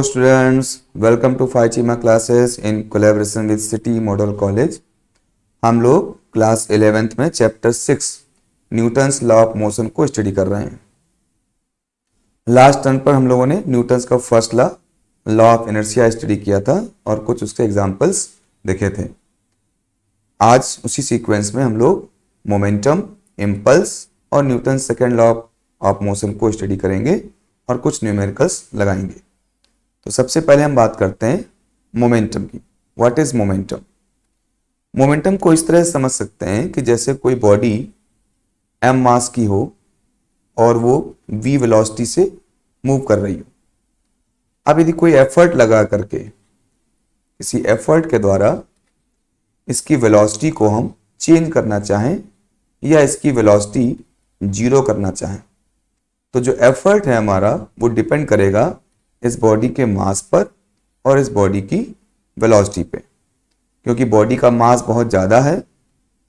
Hello students, welcome to Faichima classes in collaboration with City Model College। हम लोग class 11th में chapter 6 Newton's law of motion को study कर रहे हैं। लास्ट टर्न पर हम लोगों ने न्यूटन्स का first law of inertia study किया था और कुछ उसके एग्जांपल्स देखे थे। आज उसी सीक्वेंस में हम लोग मोमेंटम, इम्पल्स और Newton's second law of motion को स्टडी करेंगे और कुछ न्यूमेरिकल्स लगाएंगे। तो सबसे पहले हम बात करते हैं मोमेंटम की। What is momentum? मोमेंटम को इस तरह से समझ सकते हैं कि जैसे कोई बॉडी m मास की हो और वो v वेलोसिटी से मूव कर रही हो। अब यदि कोई एफर्ट लगा करके किसी एफर्ट के द्वारा इसकी वेलोसिटी को हम चेंज करना चाहें या इसकी वेलोसिटी जीरो करना चाहें, तो जो एफर्ट है हमारा वो डिपेंड करेगा इस बॉडी के मास पर और इस बॉडी की वेलोसिटी पे। क्योंकि बॉडी का मास बहुत ज़्यादा है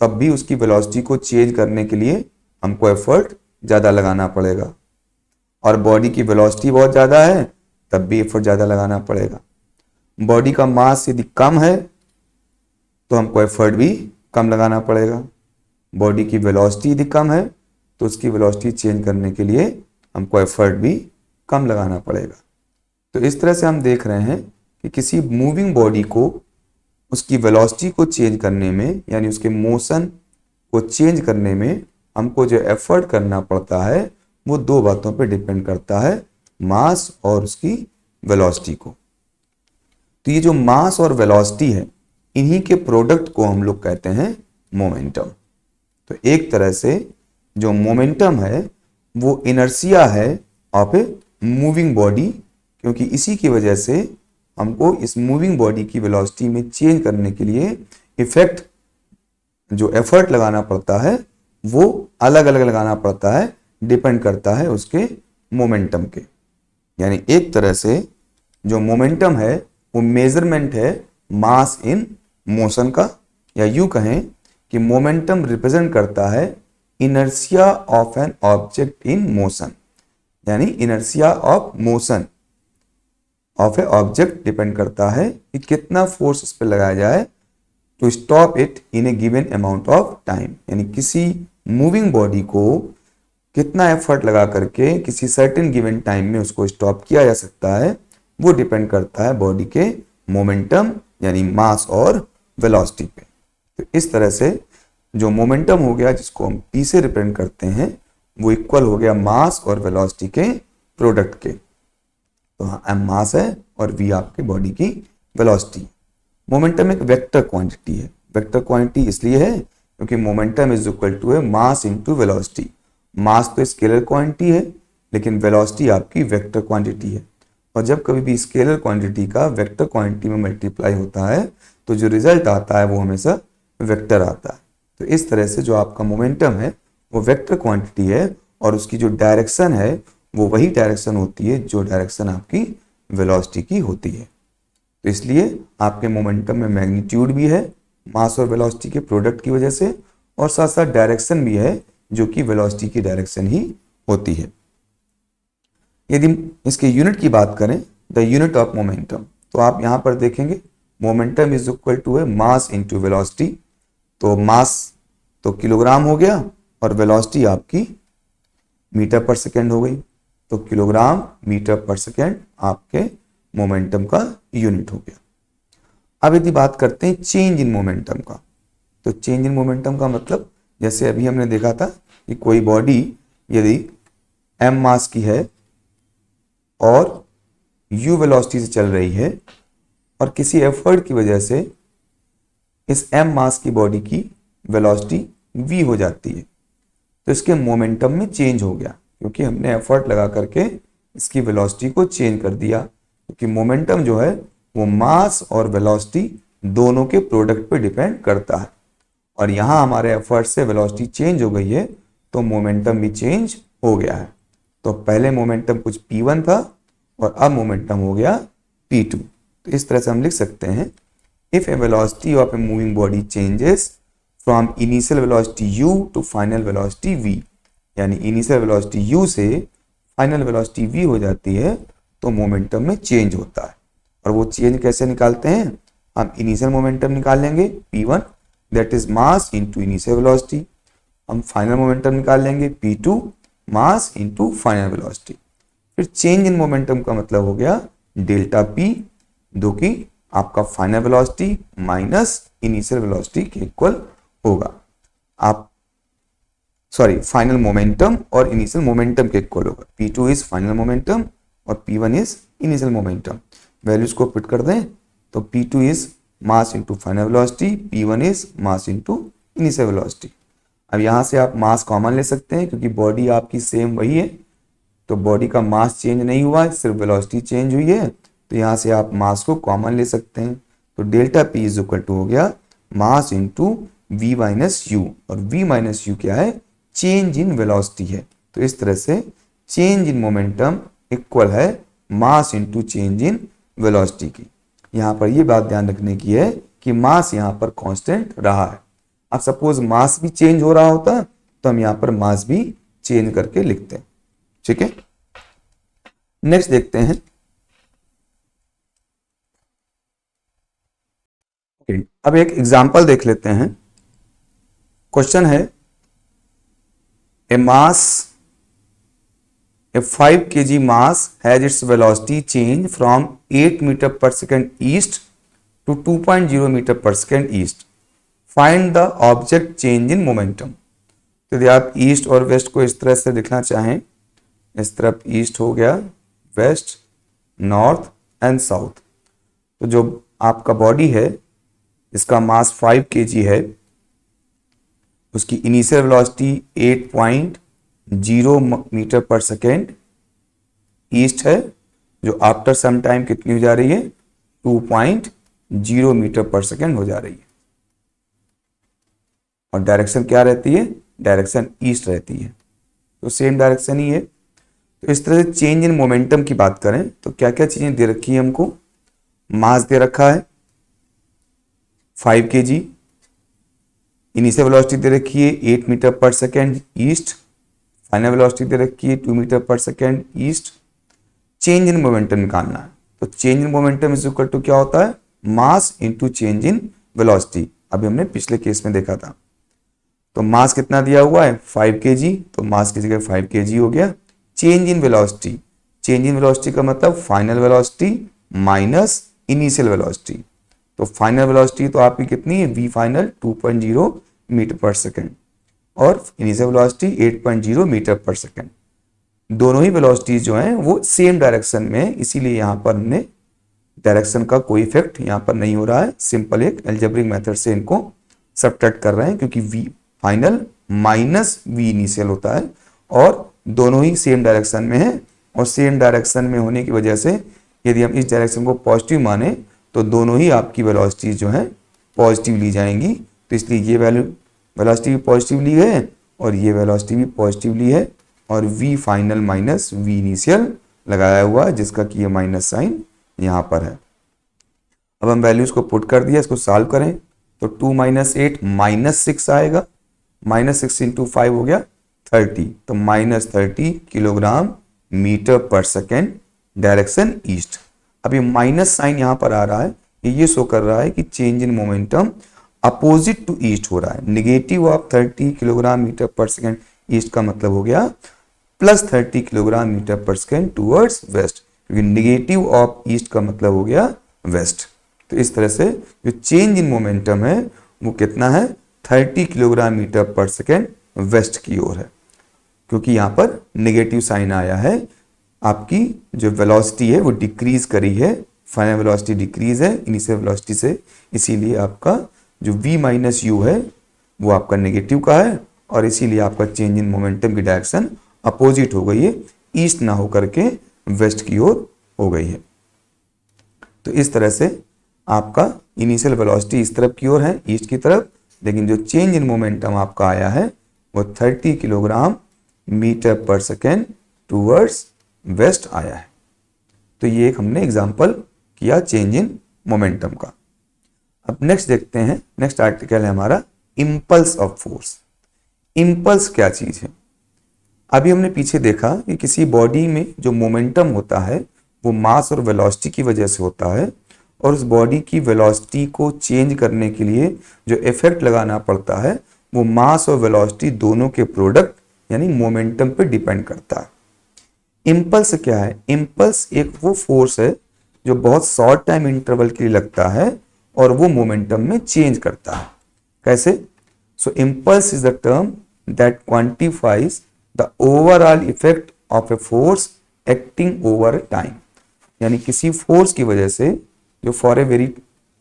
तब भी उसकी वेलोसिटी को चेंज करने के लिए हमको एफर्ट ज़्यादा लगाना पड़ेगा, और बॉडी की वेलोसिटी बहुत ज़्यादा है तब भी एफर्ट ज़्यादा लगाना पड़ेगा। बॉडी का मास यदि कम है तो हमको एफर्ट भी कम लगाना पड़ेगा। बॉडी की वेलोसिटी यदि कम है तो उसकी वेलोसिटी चेंज करने के लिए हमको एफर्ट भी कम लगाना पड़ेगा। तो इस तरह से हम देख रहे हैं कि किसी मूविंग बॉडी को उसकी वेलोसिटी को चेंज करने में, यानी उसके मोशन को चेंज करने में हमको जो एफर्ट करना पड़ता है वो दो बातों पे डिपेंड करता है, मास और उसकी वेलोसिटी को। तो ये जो मास और वेलोसिटी है इन्हीं के प्रोडक्ट को हम लोग कहते हैं मोमेंटम। तो एक तरह से जो मोमेंटम है वो इनर्शिया है ऑफ ए मूविंग बॉडी, क्योंकि इसी की वजह से हमको इस मूविंग बॉडी की वेलोसिटी में चेंज करने के लिए इफेक्ट जो एफर्ट लगाना पड़ता है वो अलग अलग लगाना पड़ता है, डिपेंड करता है उसके मोमेंटम के। यानी एक तरह से जो मोमेंटम है वो मेजरमेंट है मास इन मोशन का, या यूं कहें कि मोमेंटम रिप्रेजेंट करता है inertia of an object in motion, यानी inertia of motion of a object depend करता है कि कितना फोर्स उस पर लगाया जाए to stop it in a given amount of time. यानी किसी मूविंग बॉडी को कितना एफर्ट लगा करके किसी सर्टेन गिवन टाइम में उसको स्टॉप किया जा सकता है वो डिपेंड करता है बॉडी के मोमेंटम यानी मास और वेलोसिटी पे। तो इस तरह से जो मोमेंटम हो गया जिसको हम p से रिप्रेजेंट करते हैं वो इक्वल हो गया मास और वेलोसिटी के प्रोडक्ट के। तो हाँ, m मास है और v आपके बॉडी की वेलोसिटी। मोमेंटम एक वेक्टर क्वांटिटी है। वेक्टर क्वांटिटी इसलिए है क्योंकि मोमेंटम इज इक्वल टू है मास इनटू वेलोसिटी। मास तो स्केलर क्वांटिटी है लेकिन वेलोसिटी आपकी वेक्टर क्वांटिटी है, और जब कभी भी स्केलर क्वांटिटी का वेक्टर क्वांटिटी में मल्टीप्लाई होता है तो जो रिजल्ट आता है वो हमेशा वेक्टर आता है। तो इस तरह से जो आपका मोमेंटम है वो वेक्टर क्वांटिटी है और उसकी जो डायरेक्शन है वो वही डायरेक्शन होती है जो डायरेक्शन आपकी वेलोसिटी की होती है। तो इसलिए आपके मोमेंटम में मैग्नीट्यूड भी है मास और वेलोसिटी के प्रोडक्ट की वजह से, और साथ साथ डायरेक्शन भी है जो कि वेलोसिटी की डायरेक्शन ही होती है। यदि इसके यूनिट की बात करें, द यूनिट ऑफ मोमेंटम, तो आप यहाँ पर देखेंगे मोमेंटम इज इक्वल टू है मास इंटू वेलोसिटी। तो मास तो किलोग्राम हो गया और वेलोसिटी आपकी मीटर पर सेकेंड हो गई, तो किलोग्राम मीटर पर सेकेंड आपके मोमेंटम का यूनिट हो गया। अब यदि बात करते हैं चेंज इन मोमेंटम का, तो चेंज इन मोमेंटम का मतलब जैसे अभी हमने देखा था कि कोई बॉडी यदि m मास की है और u वेलोसिटी से चल रही है और किसी एफर्ट की वजह से इस m मास की बॉडी की वेलोसिटी v हो जाती है, तो इसके मोमेंटम में चेंज हो गया क्योंकि हमने एफर्ट लगा करके इसकी वेलोसिटी को चेंज कर दिया। क्योंकि मोमेंटम जो है वो मास और वेलोसिटी दोनों के प्रोडक्ट पे डिपेंड करता है, और यहाँ हमारे एफर्ट से वेलोसिटी चेंज हो गई है तो मोमेंटम भी चेंज हो गया है। तो पहले मोमेंटम कुछ p1 था और अब मोमेंटम हो गया p2। तो इस तरह से हम लिख सकते हैं if a velocity of a moving body changes from initial velocity u to final velocity v, यानी इनिशियल वेलोसिटी u से फाइनल वेलोसिटी v हो जाती है, तो मोमेंटम में चेंज होता है। और वो चेंज कैसे निकालते हैं, हम इनिशियल मोमेंटम निकाल लेंगे P1 that is mass into initial velocity, हम फाइनल मोमेंटम निकाल लेंगे P2 mass into final velocity. फिर चेंज इन मोमेंटम का मतलब हो गया डेल्टा P, जो कि आपका final velocity minus initial velocity के इक्वल होगा। आप फाइनल मोमेंटम और इनिशियल मोमेंटम के इक्वल होगा। P2 इज फाइनल मोमेंटम और P1 is initial momentum. Values को पुट कर दें तो P2 is mass into final velocity, P1 is mass into initial velocity. अब यहाँ से आप मास कॉमन ले सकते हैं क्योंकि बॉडी आपकी सेम वही है, तो बॉडी का मास चेंज नहीं हुआ है, सिर्फ वेलोसिटी चेंज हुई है, तो यहाँ से आप मास को कॉमन ले सकते हैं। तो delta P is equal to हो गया mass into V minus u, और V माइनस यू क्या है, चेंज इन वेलोसिटी है। तो इस तरह से चेंज इन मोमेंटम इक्वल है mass into change in velocity की। यहाँ पर ये बात ध्यान रखने की है कि मास यहाँ पर कांस्टेंट रहा है। अब सपोज मास भी चेंज हो रहा होता तो हम यहाँ पर मास भी चेंज करके लिखते हैं। ठीक है, नेक्स्ट देखते हैं। अब एक एग्जांपल देख लेते हैं। क्वेश्चन है a 5 kg mass has its velocity change from 8 meter per second east to 2.0 meter per second east. Find the object change in momentum. तो यदि आप ईस्ट और वेस्ट को इस तरह से लिखना चाहें, इस तरफ ईस्ट हो गया, वेस्ट, नॉर्थ एंड साउथ, तो जो आपका बॉडी है इसका मास 5 kg है, उसकी इनिशियल वेलोसिटी 8.0 मीटर पर सेकेंड ईस्ट है, जो आफ्टर सम टाइम कितनी हो जा रही है, 2.0 मीटर पर सेकेंड हो जा रही है। और डायरेक्शन क्या रहती है, डायरेक्शन ईस्ट रहती है, तो सेम डायरेक्शन ही है। तो इस तरह से चेंज इन मोमेंटम की बात करें तो क्या क्या चीजें दे रखी है हमको, मास दे रखा है 5 kg, इनिशियल वेलोसिटी दे रखी है 8 मीटर पर सेकेंड ईस्ट, फाइनल वेलोसिटी दे रखी है 2 मीटर पर second east. Change in momentum निकालना है, तो change in momentum is equal to क्या होता है, mass into change in velocity. अभी हमने पिछले केस में देखा था। तो मास कितना दिया हुआ है 5 kg, तो मास की जगह 5 kg हो गया। Change in velocity, change in velocity का मतलब final velocity minus initial velocity. तो फाइनल वेलोसिटी तो आपकी कितनी है, V फाइनल 2.0 मीटर पर सेकेंड और इनिशियल वेलोसिटी 8.0 मीटर पर सेकेंड। दोनों ही वेलोसिटीज जो हैं वो सेम डायरेक्शन में है, इसीलिए यहाँ पर हमने डायरेक्शन का कोई इफेक्ट यहाँ पर नहीं हो रहा है। सिंपल एक एल्जेब्रिक मेथड से इनको सब्ट्रैक्ट कर रहे हैं, क्योंकि V final minus V initial होता है और दोनों ही सेम डायरेक्शन में है। और सेम डायरेक्शन में होने की वजह से यदि हम इस डायरेक्शन को पॉजिटिव माने तो दोनों ही आपकी वेलोसिटीज जो है पॉजिटिव ली जाएंगी। तो इसलिए ये वेलोसिटी भी पॉजिटिव ली है और ये वेलोसिटी भी पॉजिटिव ली है, और V final minus V initial लगाया हुआ है, जिसका कि ये माइनस साइन यहाँ पर है। अब हम वैल्यूज को पुट कर दिया, इसको सॉल्व करें तो 2 माइनस 8 माइनस 6 आएगा, माइनस 6 इंटू 5 हो गया 30, तो माइनस 30 किलोग्राम मीटर पर सेकेंड डायरेक्शन ईस्ट। अब ये माइनस साइन यहाँ पर आ रहा है, ये शो कर रहा है कि change in momentum opposite to east हो रहा है। नेगेटिव ऑफ 30 किलोग्राम मीटर पर सेकेंड ईस्ट का मतलब हो गया प्लस 30 किलोग्राम मीटर पर सेकेंड टूवर्ड्स वेस्ट, क्योंकि नेगेटिव ऑफ ईस्ट का मतलब हो गया वेस्ट। तो इस तरह से जो चेंज इन मोमेंटम है वो कितना है, 30 किलोग्राम मीटर पर सेकेंड वेस्ट की ओर है, क्योंकि यहाँ पर नेगेटिव साइन आया है। आपकी जो वेलोसिटी है वो डिक्रीज करी है, फाइनल वेलोसिटी डिक्रीज है इनिशियल वेलोसिटी से, इसीलिए आपका जो V माइनस यू है वो आपका नेगेटिव का है, और इसीलिए आपका चेंज इन मोमेंटम की डायरेक्शन अपोजिट हो गई है, ईस्ट ना होकर के वेस्ट की ओर हो गई है। तो इस तरह से आपका इनिशियल वेलोसिटी इस तरफ की ओर है, ईस्ट की तरफ, लेकिन जो चेंज इन मोमेंटम आपका आया है वो 30 किलोग्राम मीटर पर सेकेंड टूवर्ड्स वेस्ट आया है। तो ये एक हमने एग्जांपल किया चेंज इन मोमेंटम का। अब नेक्स्ट देखते हैं, नेक्स्ट आर्टिकल है हमारा इंपल्स ऑफ फोर्स। इंपल्स क्या चीज है, अभी हमने पीछे देखा कि किसी बॉडी में जो मोमेंटम होता है वो मास और वेलोसिटी की वजह से होता है, और उस बॉडी की वेलोसिटी को चेंज करने के लिए जो इफेक्ट लगाना पड़ता है वो मास और वेलोसिटी दोनों के प्रोडक्ट यानी मोमेंटम पे डिपेंड करता है। इम्पल्स क्या है? इम्पल्स एक वो फोर्स है जो बहुत शॉर्ट टाइम इंटरवल के लिए लगता है और वो मोमेंटम में चेंज करता है। कैसे? So impulse is the term that quantifies the overall effect of a force acting over time. यानी किसी फोर्स की वजह से जो for a very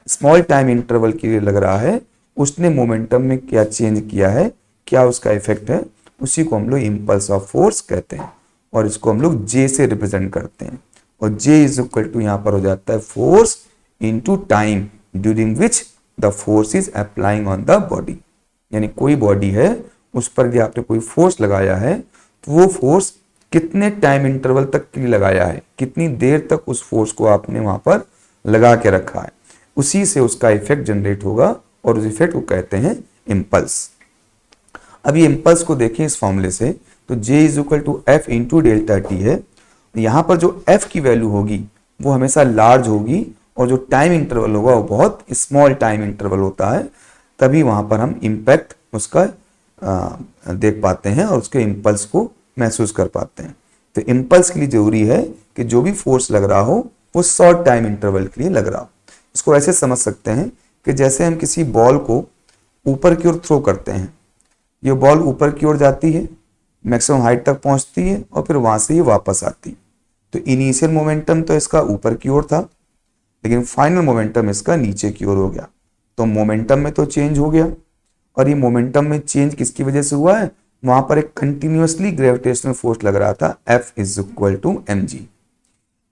small time interval के लिए लग रहा है उसने मोमेंटम में क्या चेंज किया है, क्या उसका इफेक्ट है, उसी को हम लोग इम्पल्स ऑफ फोर्स कहते हैं और इसको हम लोग जे से रिप्रेजेंट करते हैं। और जे इज इक्वल टू यहां पर हो जाता है force into time during which the force is applying on the body. यानी कोई बॉडी है उस पर यदि आपने कोई फोर्स लगाया है तो वो फोर्स कितने टाइम इंटरवल तक के लिए लगाया है, कितनी देर तक उस फोर्स को आपने वहां पर लगा के रखा है, उसी से उसका इफेक्ट जनरेट होगा और उस इफेक्ट को कहते हैं इम्पल्स। अभी इम्पल्स को देखें इस फॉर्मूले से तो J is equal to F into delta T है। यहां पर जो F की वैल्यू होगी वो हमेशा लार्ज होगी और जो टाइम इंटरवल होगा वो बहुत स्मॉल टाइम इंटरवल होता है, तभी वहां पर हम इम्पैक्ट उसका देख पाते हैं और उसके इम्पल्स को महसूस कर पाते हैं। तो इम्पल्स के लिए जरूरी है कि जो भी फोर्स लग रहा हो वो शॉर्ट टाइम इंटरवल के लिए लग रहा हो। इसको ऐसे समझ सकते हैं कि जैसे हम किसी बॉल को ऊपर की ओर थ्रो करते हैं, ये बॉल ऊपर की ओर जाती है, मैक्सिमम हाइट तक पहुंचती है और फिर वहां से ये वापस आती है। तो इनिशियल मोमेंटम तो इसका ऊपर की ओर था, लेकिन फाइनल मोमेंटम इसका नीचे की ओर हो गया। तो मोमेंटम में तो चेंज हो गया, और ये मोमेंटम में चेंज किसकी वजह से हुआ है? वहां पर एक कंटिन्यूअसली ग्रेविटेशनल फोर्स लग रहा था F is equal to mg।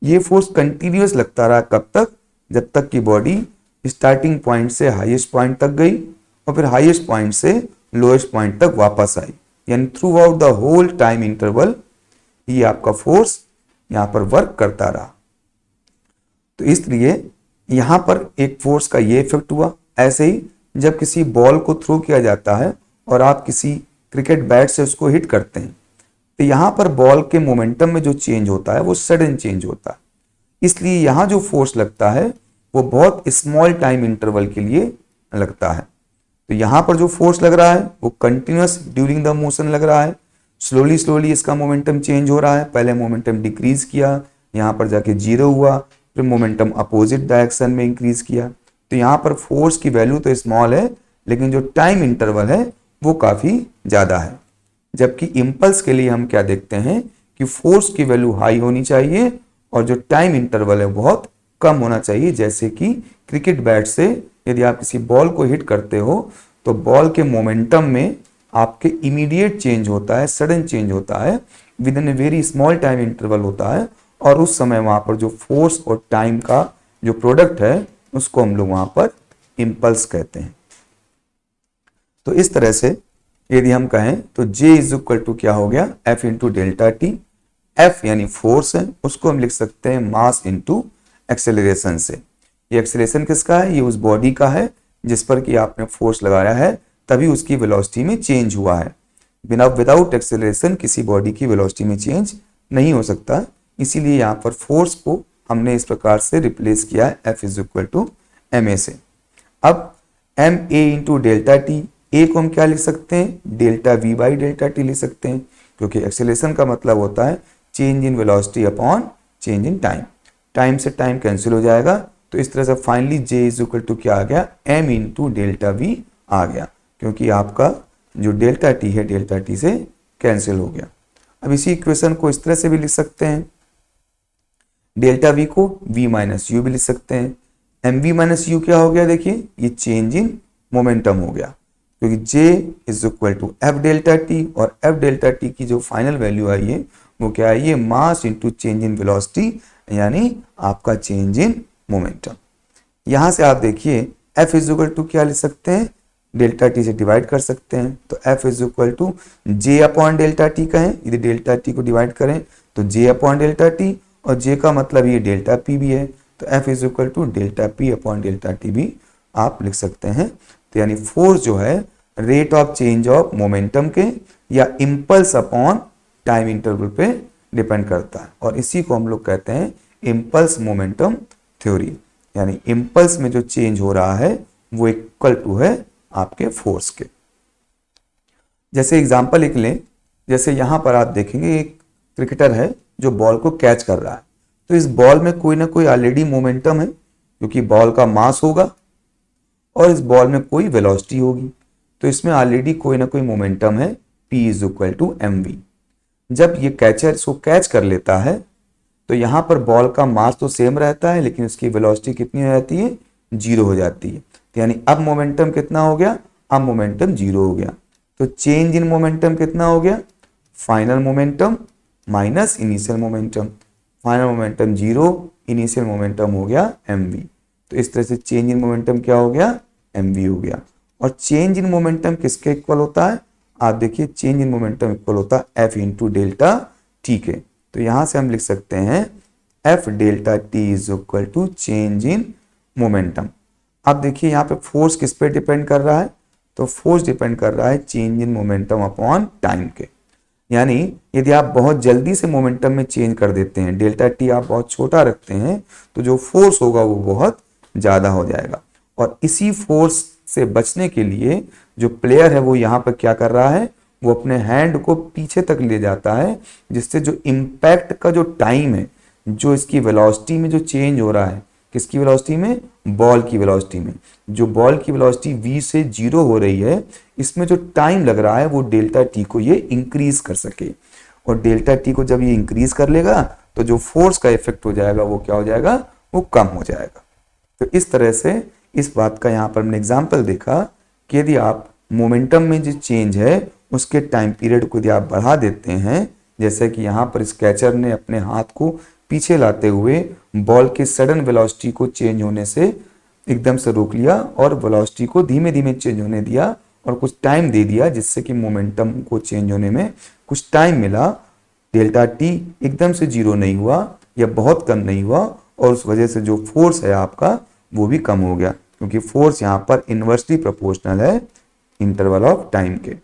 ये फोर्स कंटिन्यूअस लगता रहा कब तक? जब तक कि बॉडी स्टार्टिंग पॉइंट से हाईएस्ट पॉइंट तक गई और फिर हाईएस्ट पॉइंट से लोएस्ट पॉइंट तक वापस आई। यानी throughout the whole time interval ये आपका फोर्स यहां पर वर्क करता रहा। तो इसलिए यहां पर एक फोर्स का ये इफेक्ट हुआ। ऐसे ही जब किसी बॉल को थ्रो किया जाता है और आप किसी क्रिकेट बैट से उसको हिट करते हैं तो यहां पर बॉल के मोमेंटम में जो चेंज होता है वो सडन चेंज होता है, इसलिए यहां जो फोर्स लगता है वो बहुत स्मॉल टाइम इंटरवल के लिए लगता है। तो यहां पर जो फोर्स लग रहा है वो कंटिन्यूअस ड्यूरिंग द मोशन लग रहा है, स्लोली स्लोली इसका मोमेंटम चेंज हो रहा है। पहले मोमेंटम डिक्रीज किया, यहां पर जाके जीरो हुआ, फिर मोमेंटम अपोजिट डायरेक्शन में इंक्रीज किया। तो यहां पर फोर्स की वैल्यू तो स्मॉल है, लेकिन जो टाइम इंटरवल है वो काफी ज्यादा है। जबकि इम्पल्स के लिए हम क्या देखते हैं कि फोर्स की वैल्यू हाई होनी चाहिए और जो टाइम इंटरवल है बहुत कम होना चाहिए। जैसे कि क्रिकेट बैट से यदि आप किसी बॉल को हिट करते हो तो बॉल के मोमेंटम में आपके इमीडिएट चेंज होता है, सडन चेंज होता है, with in A very small time interval होता है, और उस समय वहां पर जो फोर्स और टाइम का जो प्रोडक्ट है उसको हम लोग वहां पर इम्पल्स कहते हैं। तो इस तरह से यदि हम कहें तो J इज इक्वल टू क्या हो गया? F into delta T. F यानी फोर्स है, उसको हम लिख सकते हैं मास इंटू एक्सेलरेशन से। ये एक्सेलरेशन किसका है? ये उस बॉडी का है जिस पर कि आपने फोर्स लगाया है, तभी उसकी वेलोसिटी में चेंज हुआ है। बिना विदाउट एक्सेलरेशन किसी बॉडी की वेलोसिटी में चेंज नहीं हो सकता, इसीलिए यहाँ पर फोर्स को हमने इस प्रकार से रिप्लेस किया है F is equal to ma से। अब ma into delta T, A को हम क्या लिख सकते हैं? Delta v by delta T लिख सकते हैं, क्योंकि एक्सेलरेशन का मतलब होता है change in velocity upon change in time. Time से टाइम कैंसिल हो जाएगा, तो इस तरह से finally J is equal to क्या आ गया? m इंटू डेल्टा वी आ गया, क्योंकि आपका जो डेल्टा टी है डेल्टा टी से कैंसिल हो गया। अब इसी इक्वेशन को इस तरह से भी लिख सकते हैं, डेल्टा वी को v माइनस यू भी लिख सकते हैं। एम वी माइनस यू क्या हो गया? देखिए ये चेंज इन मोमेंटम हो गया, क्योंकि J is equal to F delta T, और एफ डेल्टा टी की जो फाइनल वैल्यू आई है वो क्या है? ये mass into change in velocity, यानी आपका चेंज इन मोमेंटम। यहां से आप देखिए F इज इक्वल टू क्या लिख सकते हैं? डेल्टा टी से डिवाइड कर सकते हैं, तो F is equal to J upon delta T कहें, यदि डेल्टा टी को डिवाइड करें तो J अपॉन डेल्टा टी, और J का मतलब ये डेल्टा P भी है, तो F is equal to delta P upon delta T भी आप लिख सकते हैं। तो यानी फोर्स जो है rate of change of momentum के या इम्पल्स अपॉन टाइम इंटरवल पे डिपेंड करता है, और इसी को हम लोग कहते हैं इम्पल्स मोमेंटम थ्योरी, यानी इम्पल्स में जो चेंज हो रहा है वो इक्वल टू है आपके फोर्स के। जैसे एग्जांपल लिख लें, जैसे यहां पर आप देखेंगे एक क्रिकेटर है जो बॉल को कैच कर रहा है, तो इस बॉल में कोई ना कोई ऑलरेडी मोमेंटम है क्योंकि बॉल का मास होगा और इस बॉल में कोई वेलोसिटी होगी, तो इसमें ऑलरेडी कोई ना कोई मोमेंटम है, P is equal to mv। जब ये कैचर इसको कैच कर लेता है तो यहां पर बॉल का मास तो सेम रहता है लेकिन उसकी वेलोसिटी कितनी हो जाती है, 0 हो जाती है। तो यानी अब मोमेंटम कितना हो गया, अब मोमेंटम 0 हो गया। तो चेंज इन मोमेंटम कितना हो गया, final momentum minus initial momentum, final momentum 0, initial momentum हो गया mv। तो इस तरह से चेंज इन मोमेंटम क्या हो गया, mv हो गया। और चेंज इन मोमेंटम किसके इक्वल होता है, आप देखिए चेंज इन मोमेंटम इक्वल होता है F इंटू डेल्टा टी के। तो यहां से हम लिख सकते हैं F delta T is equal to change in momentum. अब देखिए यहाँ पे फोर्स किस पे डिपेंड कर रहा है, तो फोर्स डिपेंड कर रहा है change in momentum upon time के। यानी यदि आप बहुत जल्दी से मोमेंटम में चेंज कर देते हैं, डेल्टा टी आप बहुत छोटा रखते हैं, तो जो फोर्स होगा वो बहुत ज्यादा हो जाएगा। और इसी फोर्स से बचने के लिए जो प्लेयर है वो यहाँ पर क्या कर रहा है, वो अपने हैंड को पीछे तक ले जाता है, जिससे जो इम्पैक्ट का जो टाइम है, जो इसकी वेलोसिटी में जो चेंज हो रहा है, किसकी वेलोसिटी में, बॉल की वेलोसिटी में, जो बॉल की वेलोसिटी v से 0 हो रही है, इसमें जो टाइम लग रहा है वो डेल्टा टी को ये इंक्रीज कर सके। और डेल्टा टी को जब ये इंक्रीज कर लेगा तो जो फोर्स का इफेक्ट हो जाएगा वो क्या हो जाएगा, वो कम हो जाएगा। तो इस तरह से इस बात का यहाँ पर हमने एग्जाम्पल देखा कि यदि आप मोमेंटम में जो चेंज है उसके टाइम पीरियड को यदि आप बढ़ा देते हैं, जैसे कि यहाँ पर इस कैचर ने अपने हाथ को पीछे लाते हुए बॉल के सडन वेलोसिटी को चेंज होने से एकदम से रोक लिया और वेलोसिटी को धीमे धीमे चेंज होने दिया और कुछ टाइम दे दिया, जिससे कि मोमेंटम को चेंज होने में कुछ टाइम मिला। डेल्टा टी एकदम से 0 नहीं हुआ या बहुत कम नहीं हुआ और उस वजह से जो फोर्स है आपका वो भी कम हो गया, क्योंकि फोर्स यहाँ पर इन्वर्सली प्रोपोर्शनल है इंटरवल ऑफ टाइम के।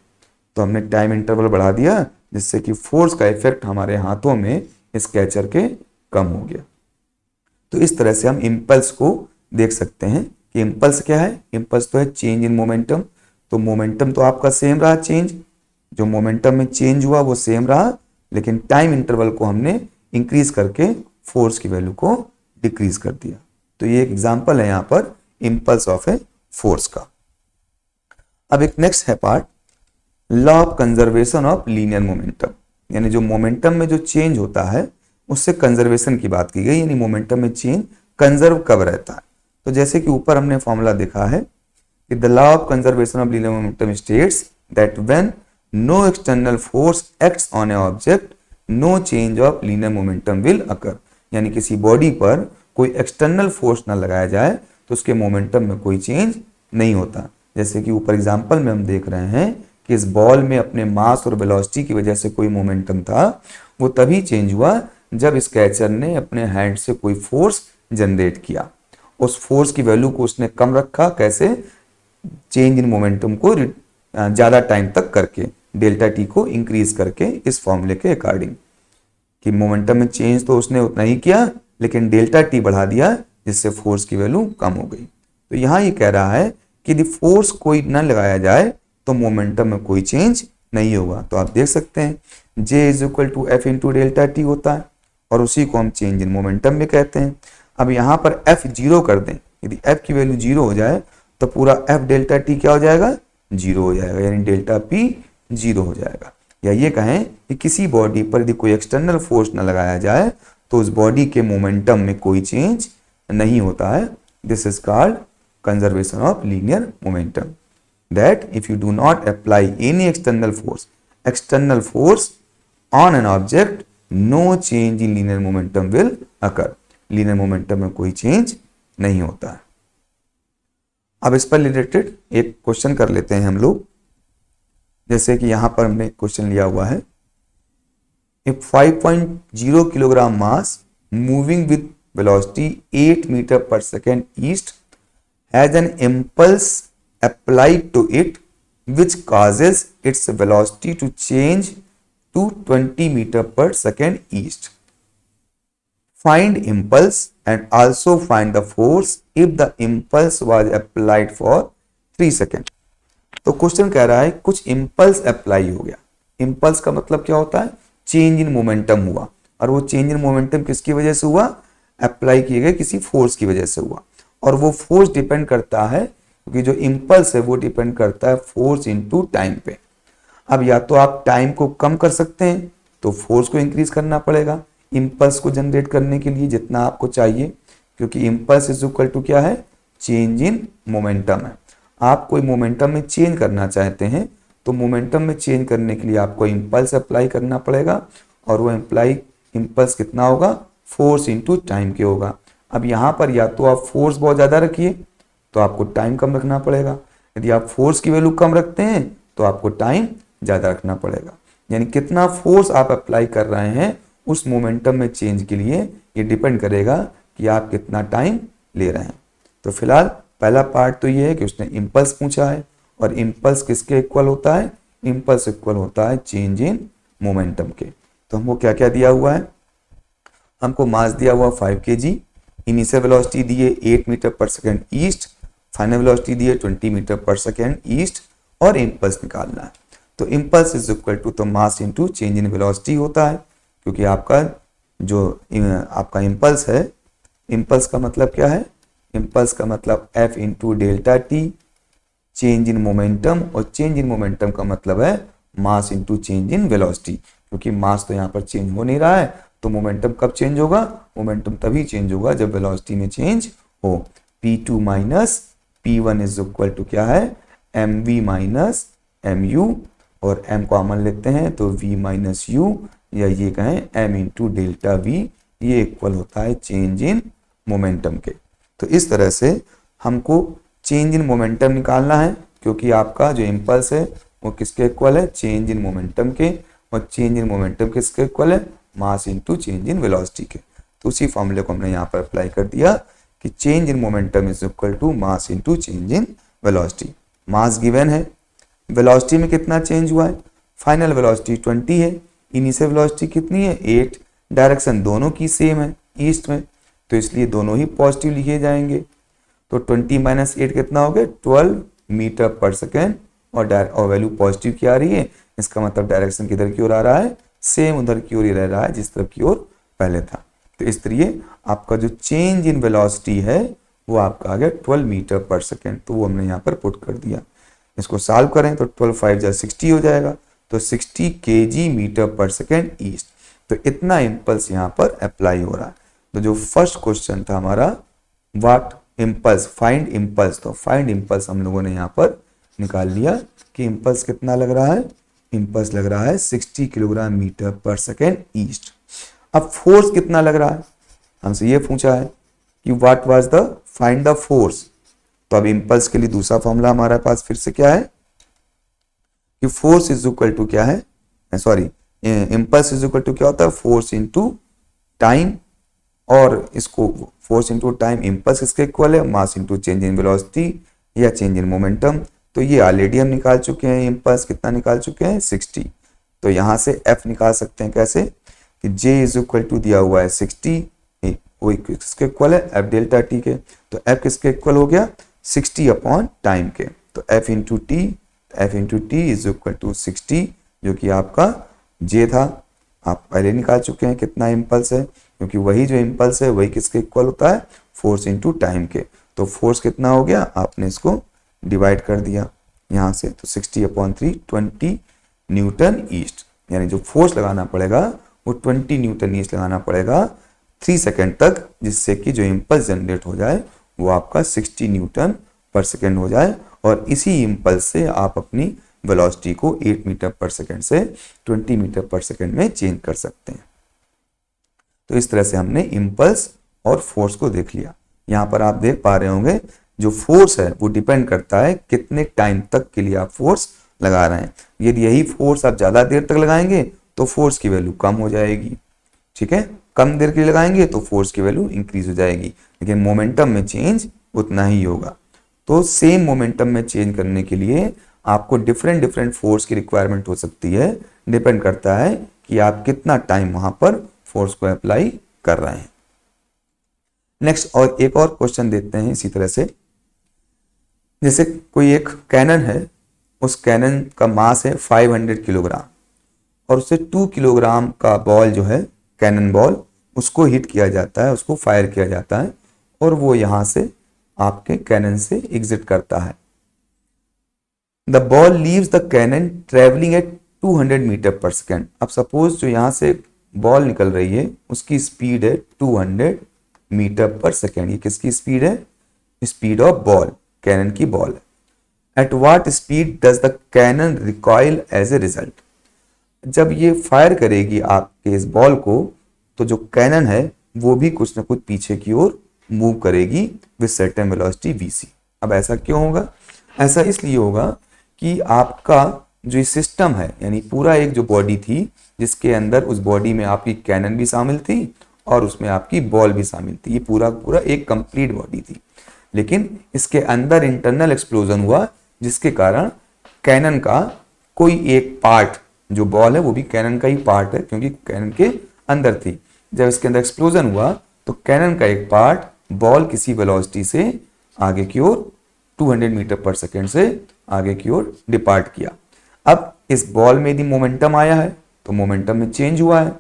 तो हमने टाइम इंटरवल बढ़ा दिया जिससे कि फोर्स का इफेक्ट हमारे हाथों में इस कैचर के कम हो गया। तो इस तरह से हम इम्पल्स को देख सकते हैं कि इम्पल्स क्या है, इम्पल्स तो है चेंज इन मोमेंटम। तो मोमेंटम तो आपका सेम रहा, चेंज जो मोमेंटम में चेंज हुआ वो सेम रहा, लेकिन टाइम इंटरवल को हमने इंक्रीज करके फोर्स की वैल्यू को डिक्रीज कर दिया। तो ये एक एग्जांपल है यहाँ पर इम्पल्स ऑफ ए फोर्स का। अब एक नेक्स्ट है part, law of conservation of linear momentum, यानी जो मोमेंटम में जो चेंज होता है उससे कंजर्वेशन की बात की गई, यानी मोमेंटम में चेंज कंजर्व कब रहता है। तो जैसे कि ऊपर हमने फॉर्मूला देखा है कि the law of conservation of linear momentum states that when no external force acts on a object no change of linear momentum will occur. यानी किसी बॉडी पर कोई एक्सटर्नल फोर्स ना लगाया जाए तो उसके मोमेंटम में कोई चेंज नहीं होता। जैसे कि ऊपर एग्जांपल में हम देख रहे हैं कि इस बॉल में अपने मास और वेलोसिटी की वजह से कोई मोमेंटम था, वो तभी चेंज हुआ जब इस कैचर ने अपने हैंड से कोई फोर्स जनरेट किया। उस फोर्स की वैल्यू को उसने कम रखा, कैसे, चेंज इन मोमेंटम को ज्यादा टाइम तक करके, डेल्टा टी को इंक्रीज करके, इस फॉर्मूले के अकॉर्डिंग कि मोमेंटम में चेंज तो उसने उतना ही किया लेकिन डेल्टा टी बढ़ा दिया जिससे फोर्स की वैल्यू कम हो गई। तो यहां ये कह रहा है कि यदि फोर्स कोई न लगाया जाए तो मोमेंटम में कोई चेंज नहीं होगा। तो आप देख सकते हैं J is equal to F into delta T होता है और उसी को हम चेंज इन मोमेंटम भी कहते हैं। अब यहाँ पर F 0 कर दें, यदि F की वैल्यू 0 हो जाए तो पूरा F डेल्टा टी क्या हो जाएगा, 0 हो जाएगा, यानी डेल्टा P 0 हो जाएगा। या ये कहें कि किसी बॉडी पर यदि कोई एक्सटर्नल फोर्स न लगाया जाए तो उस बॉडी के मोमेंटम में कोई चेंज नहीं होता है। This is called conservation of linear momentum, that if you do not apply any external force on an object, no change in linear momentum will occur. linear momentum में कोई change नहीं होता है। अब इस पर रिलेटेड एक क्वेश्चन कर लेते हैं हम लोग। जैसे कि यहां पर हमने क्वेश्चन लिया हुआ है, if 5.0 kilogram mass moving with velocity 8 meter per second east has an impulse applied to it which causes its velocity to change to 20 meter per second east. Find impulse and also find the force if the impulse was applied for 3 second. तो question कह रहा है कुछ impulse apply हो गया। Impulse का मतलब क्या होता है? चेंज इन मोमेंटम हुआ, और वो चेंज इन मोमेंटम किसकी वजह से हुआ? अप्लाई किए गए किसी फोर्स की वजह से हुआ। और वो फोर्स डिपेंड करता है, क्योंकि जो इम्पल्स है वो डिपेंड करता है फोर्स इनटू टाइम पे। अब या तो आप टाइम को कम कर सकते हैं, तो फोर्स को इंक्रीज करना पड़ेगा इम्पल्स को जनरेट करने के लिए जितना आपको चाहिए, क्योंकि इम्पल्स इज इक्वल टू क्या है? चेंज इन मोमेंटम है। आप कोई मोमेंटम में चेंज करना चाहते हैं, तो मोमेंटम में चेंज करने के लिए आपको इम्पल्स अप्लाई करना पड़ेगा, और वो इम्पल्स कितना होगा? फोर्स इनटू टाइम के होगा। अब यहाँ पर या तो आप फोर्स बहुत ज़्यादा रखिए, तो आपको टाइम कम रखना पड़ेगा। यदि आप फोर्स की वैल्यू कम रखते हैं, तो आपको टाइम ज़्यादा रखना पड़ेगा। यानी कितना फोर्स आप अप्लाई कर रहे हैं उस मोमेंटम में चेंज के लिए, ये डिपेंड करेगा कि आप कितना टाइम ले रहे हैं। तो फिलहाल पहला पार्ट तो ये है कि उसने इम्पल्स पूछा है, और इम्पल्स किसके इक्वल होता है? इम्पल्स इक्वल होता है चेंज इन मोमेंटम के। तो हमको क्या क्या दिया हुआ है? हमको मास दिया हुआ 5 kg, इनिशियल वेलोसिटी दिए 8 मीटर पर सेकेंड ईस्ट, फाइनल वेलोसिटी दिए 20 मीटर पर सेकेंड ईस्ट, और इम्पल्स निकालना है। तो इम्पल्स इज इक्वल टू तो mass into change in velocity होता है, क्योंकि आपका इम्पल्स है, इम्पल्स का मतलब क्या है? इम्पल्स का मतलब F into delta T, change in momentum, और चेंज इन मोमेंटम का मतलब है mass into change in velocity. क्योंकि मास तो यहाँ पर चेंज हो नहीं रहा है, तो मोमेंटम कब चेंज होगा? मोमेंटम तभी चेंज होगा जब वेलोसिटी में चेंज हो। P2 minus P1 is equal to क्या है? mv माइनस mu, और m कॉमन लेते हैं तो v माइनस u, या ये कहें m इंटू डेल्टा v, ये इक्वल होता है चेंज इन मोमेंटम के। तो इस तरह से हमको चेंज इन मोमेंटम निकालना है, क्योंकि आपका जो इम्पल्स है वो किसके इक्वल है? चेंज इन मोमेंटम के। और चेंज इन मोमेंटम किसके इक्वल है? Mass into change in velocity के। तो उसी फॉर्मूले को हमने यहाँ पर अप्लाई कर दिया कि change in momentum is equal to mass into change in velocity. Mass given है, वेलोसिटी में कितना चेंज हुआ है? फाइनल वेलोसिटी 20 है, इनिशियल वेलोसिटी कितनी है? 8। डायरेक्शन दोनों की सेम है, ईस्ट में, तो इसलिए दोनों ही पॉजिटिव लिखे जाएंगे। तो 20 माइनस 8 कितना हो गया? 12 मीटर पर सेकेंड, और वैल्यू पॉजिटिव की आ रही है, इसका मतलब डायरेक्शन किधर की ओर आ रहा है? सेम उधर की ओर ही रह रहा है जिस तरफ की ओर पहले था। तो इस तरीके आपका जो चेंज इन वेलोसिटी है वो आपका आ गया 12 मीटर पर सेकेंड। तो वो हमने यहाँ पर पुट कर दिया। इसको सॉल्व करें तो 12 5 जा 60 हो जाएगा, तो 60 kg मीटर पर सेकेंड ईस्ट। तो इतना इम्पल्स यहाँ पर अप्लाई हो रहा है। तो जो फर्स्ट क्वेश्चन था हमारा व्हाट इम्पल्स, फाइंड इम्पल्स, तो फाइंड इम्पल्स हम लोगों ने यहाँ पर निकाल लिया कि इम्पल्स कितना लग रहा है? इम्पल्स लग रहा है 60 किलोग्राम मीटर पर सेकेंड ईस्ट। अब फोर्स कितना लग रहा है? हमसे ये पूछा है कि what was the find the force. तो अब इम्पल्स के लिए दूसरा फॉर्मूला हमारे पास फिर से क्या है कि फोर्स इज इक्वल टू क्या है? Sorry, impulse is equal to क्या होता है? फोर्स इनटू टाइम, और इसको फोर्स इनटू टाइम इम्पल्स किसके इक्वल है? Mass into change in velocity या चेंज इन मोमेंटम। तो ये ऑलरेडी हम निकाल चुके हैं, इम्पल्स कितना निकाल चुके हैं? 60। तो यहाँ से F निकाल सकते हैं कैसे कि J इज इक्वल टू दिया हुआ है 60, वो किसके इक्वल है? F डेल्टा टी के। तो F किसके इक्वल हो गया? 60 अपॉन टाइम के। तो F into T is equal to 60, जो कि आपका J था। आप पहले निकाल चुके हैं कितना इम्पल्स है, क्योंकि वही जो इम्पल्स है वही किसके इक्वल होता है? फोर्स इनटू टाइम के। तो फोर्स कितना हो गया? आपने इसको डिवाइड कर दिया यहाँ से, तो 60 अपॉन 3 20 न्यूटन ईस्ट। यानी जो फोर्स लगाना पड़ेगा वो 20 न्यूटन ईस्ट लगाना पड़ेगा 3 सेकेंड तक, जिससे कि जो इम्पल्स जनरेट हो जाए वो आपका 60 न्यूटन पर सेकेंड हो जाए। और इसी इम्पल्स से आप अपनी वेलोसिटी को 8 मीटर पर सेकेंड से 20 मीटर पर सेकेंड में चेंज कर सकते हैं। तो इस तरह से हमने इम्पल्स और फोर्स को देख लिया। यहाँ पर आप देख पा रहे होंगे जो फोर्स है वो डिपेंड करता है कितने टाइम तक के लिए आप फोर्स लगा रहे हैं। यदि यही फोर्स आप ज़्यादा देर तक लगाएंगे तो फोर्स की वैल्यू कम हो जाएगी, ठीक है। कम देर के लिए लगाएंगे तो फोर्स की वैल्यू इंक्रीज हो जाएगी, लेकिन मोमेंटम में चेंज उतना ही होगा। तो सेम मोमेंटम में चेंज करने के लिए आपको डिफरेंट फोर्स की रिक्वायरमेंट हो सकती है। डिपेंड करता है कि आप कितना टाइम वहाँ पर फोर्स को अप्लाई कर रहे हैं। नेक्स्ट और एक और क्वेश्चन देखते हैं इसी तरह से। जैसे कोई एक कैनन है, उस कैनन का मास है 500 किलोग्राम और उससे 2 किलोग्राम का बॉल जो है कैनन बॉल, उसको हिट किया जाता है, उसको फायर किया जाता है और वो यहां से आपके कैनन से एग्जिट करता है। The ball leaves the cannon travelling at 200 metre पर सेकेंड। अब सपोज जो यहां से बॉल निकल रही है उसकी स्पीड है 200 मीटर पर सेकेंड। ये किसकी स्पीड है? स्पीड ऑफ बॉल, कैनन की बॉल है। At what speed does the cannon recoil as a result. जब ये फायर करेगी आपके इस बॉल को तो जो कैनन है वो भी कुछ ना कुछ पीछे की ओर मूव करेगी विद सर्टेन वेलोसिटी vc। अब ऐसा क्यों होगा? ऐसा इसलिए होगा कि आपका जो सिस्टम है, यानी पूरा एक जो बॉडी थी जिसके अंदर उस बॉडी में आपकी कैनन भी शामिल थी और उसमें आपकी बॉल भी शामिल थी, ये पूरा पूरा एक कंप्लीट बॉडी थी। लेकिन इसके अंदर इंटरनल एक्सप्लोजन हुआ जिसके कारण कैनन का कोई एक पार्ट, जो बॉल है वो भी कैनन का ही पार्ट है क्योंकि कैनन के अंदर थी। जब इसके अंदर एक्सप्लोजन हुआ तो कैनन का एक पार्ट बॉल किसी वेलोसिटी से आगे की ओर 200 मीटर पर सेकेंड से आगे की ओर डिपार्ट किया। अब इस बॉल में यदि मोमेंटम आया है तो मोमेंटम में चेंज हुआ है,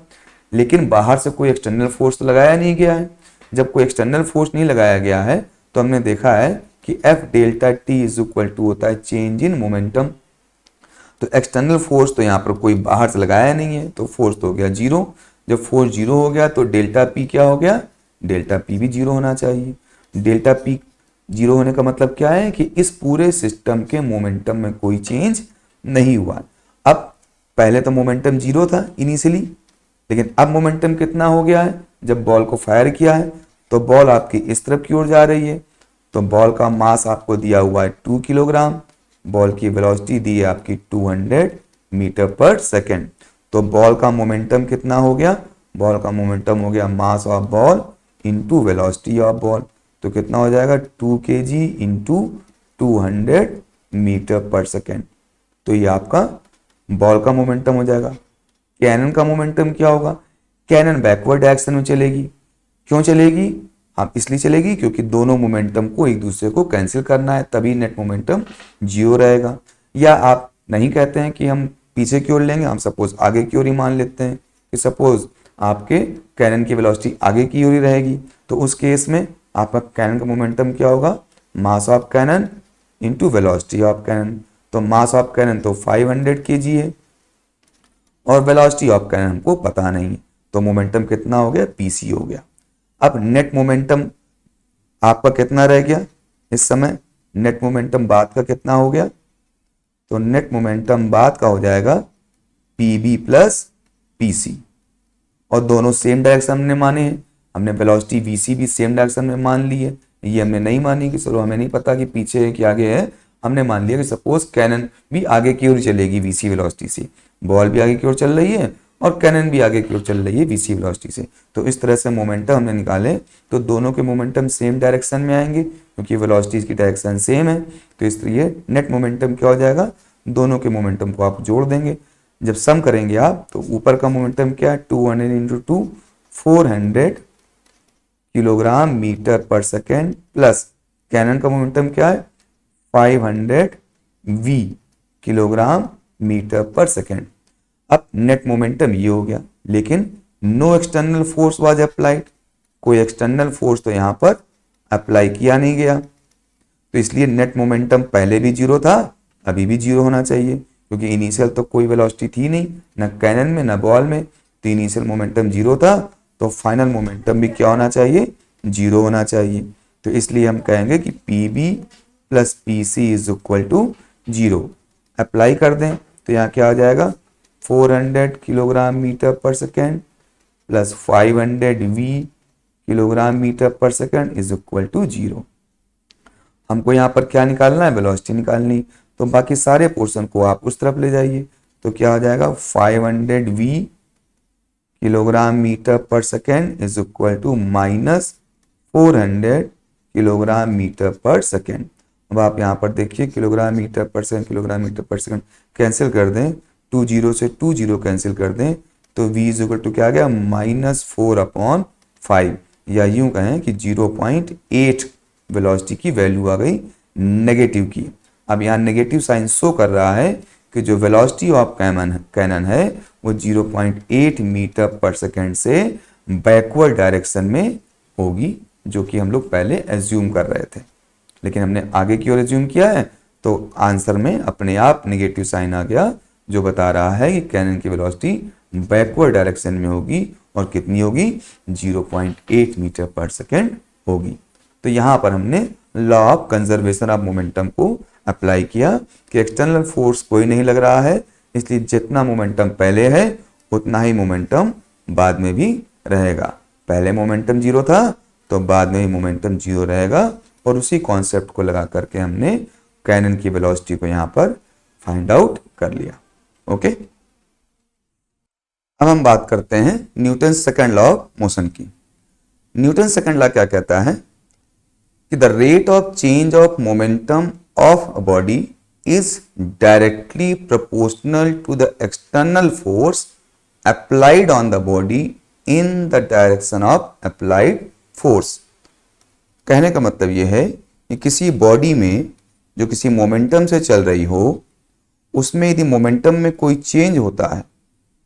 लेकिन बाहर से कोई एक्सटर्नल फोर्स तो लगाया नहीं गया है। जब कोई एक्सटर्नल फोर्स नहीं लगाया गया है तो हमने देखा है कि F delta T is equal to होता है चेंज इन मोमेंटम। तो एक्सटर्नल फोर्स तो यहाँ पर कोई बाहर से लगाया नहीं है तो फोर्स तो हो गया जीरो। जब फोर्स जीरो हो गया तो डेल्टा पी क्या हो गया? डेल्टा पी भी जीरो होना चाहिए। डेल्टा पी जीरो होने का मतलब क्या है कि इस पूरे सिस्टम के मोमेंटम में कोई चेंज नहीं हुआ। अब पहले तो मोमेंटम जीरो था इनिशियली, लेकिन अब मोमेंटम कितना हो गया है? जब बॉल को फायर किया है तो बॉल आपकी इस तरफ की ओर जा रही है, तो बॉल का मास आपको दिया हुआ है 2 किलोग्राम, बॉल की वेलोसिटी दी है आपकी 200 मीटर पर सेकेंड। तो बॉल का मोमेंटम कितना हो गया? बॉल का मोमेंटम हो गया mass of ball into velocity of ball. तो कितना हो जाएगा? 2 kg इंटू 200 मीटर पर सेकेंड। तो ये आपका बॉल का मोमेंटम हो जाएगा। कैनन का मोमेंटम क्या होगा? कैनन बैकवर्ड डायरेक्शन में चलेगी। क्यों चलेगी? हाँ, इसलिए चलेगी क्योंकि दोनों मोमेंटम को एक दूसरे को कैंसिल करना है, तभी नेट मोमेंटम जीरो रहेगा। या आप नहीं कहते हैं कि हम पीछे की ओर लेंगे, हम सपोज आगे की ओर ही मान लेते हैं कि सपोज आपके कैनन की वेलोसिटी आगे की ओर ही रहेगी, तो उस केस में आपका कैनन का मोमेंटम क्या होगा? Mass of cannon into velocity of cannon. तो मास ऑफ कैनन तो 500 kg है और वेलोसिटी ऑफ कैनन हमको पता नहीं है, तो मोमेंटम कितना हो गया? पीसी हो गया। अब नेट मोमेंटम आपका कितना रह गया इस समय? नेट मोमेंटम बाद का कितना हो गया? तो नेट मोमेंटम बाद का हो जाएगा पीबी प्लस पीसी, और दोनों सेम डायरेक्शन हमने माने हैं। हमने वेलोसिटी वीसी भी सेम डायरेक्शन में मान ली है। ये हमने नहीं मानी कि चलो हमें नहीं पता कि पीछे है कि आगे है, हमने मान लिया कि सपोज कैनन भी आगे की ओर चलेगी वीसी वेलोसिटी से, बॉल भी आगे की ओर चल रही है और कैनन भी आगे की ओर चल रही है वीसी वेलोसिटी से। तो इस तरह से मोमेंटम हमने निकाले तो दोनों के मोमेंटम सेम डायरेक्शन में आएंगे क्योंकि वेलोसिटीज की डायरेक्शन सेम है। तो इसलिए नेट मोमेंटम क्या हो जाएगा? दोनों के मोमेंटम को आप जोड़ देंगे। जब सम करेंगे आप तो ऊपर का मोमेंटम क्या है? 200 इंटू 2 400 किलोग्राम मीटर पर सेकेंड प्लस कैनन का मोमेंटम क्या है? 500 v किलोग्राम मीटर पर सेकेंड। अब नेट मोमेंटम ये हो गया, लेकिन no external force was applied. कोई एक्सटर्नल फोर्स तो यहां पर अप्लाई किया नहीं गया, तो इसलिए नेट मोमेंटम पहले भी जीरो था, अभी भी जीरो होना चाहिए क्योंकि इनिशियल तो कोई वेलोसिटी थी नहीं, ना कैनन में ना बॉल में, तो इनिशियल मोमेंटम जीरो था, तो फाइनल मोमेंटम भी क्या होना चाहिए? जीरो होना चाहिए। तो इसलिए हम कहेंगे कि PB plus PC is equal to zero. Apply कर दें तो यहाँ क्या आ जाएगा? 400 किलोग्राम मीटर पर second plus 500 v kilogram metre पर second is equal to zero. हमको यहाँ पर क्या निकालना है? वेलोसिटी निकालनी। तो बाकी सारे पोर्शन को आप उस तरफ ले जाइए, तो क्या हो जाएगा? 500 v किलोग्राम मीटर पर second is equal to minus 400 kilogram metre पर सेकेंड। अब आप यहाँ पर देखिए किलोग्राम मीटर पर सेकेंड कैंसिल कर दें, 2 जीरो से 2 जीरो कैंसिल कर दें, तो v इज इक्वल टू क्या आ गया? -4/5। या यूं कहें कि 0.8 वेलोसिटी की वैल्यू आ गई नेगेटिव की। अब यहाँ नेगेटिव साइन शो कर रहा है कि जो वेलोसिटी ऑफ कैनन है वो 0.8 मीटर पर सेकेंड से बैकवर्ड डायरेक्शन में होगी, जो कि हम लोग पहले एज्यूम कर रहे थे, लेकिन हमने आगे की ओर एज्यूम किया है तो आंसर में अपने आप नेगेटिव साइन आ गया, जो बता रहा है कि कैनन की वेलोसिटी बैकवर्ड डायरेक्शन में होगी और कितनी होगी 0.8 मीटर पर सेकेंड होगी। तो यहाँ पर हमने law of conservation of momentum को अप्लाई किया कि एक्सटर्नल फोर्स कोई नहीं लग रहा है, इसलिए जितना मोमेंटम पहले है उतना ही मोमेंटम बाद में भी रहेगा। पहले मोमेंटम जीरो था तो बाद में भी मोमेंटम जीरो रहेगा, और उसी कॉन्सेप्ट को लगा करके हमने कैनन की वेलोसिटी को यहाँ पर फाइंड आउट कर लिया। ओके, अब हम बात करते हैं Newton second law of motion की। न्यूटन सेकंड लॉ क्या कहता है कि the rate of change of momentum of a body is directly proportional to the external force applied on the body in the direction of applied force. कहने का मतलब यह है कि किसी बॉडी में जो किसी मोमेंटम से चल रही हो, उसमें यदि मोमेंटम में कोई चेंज होता है,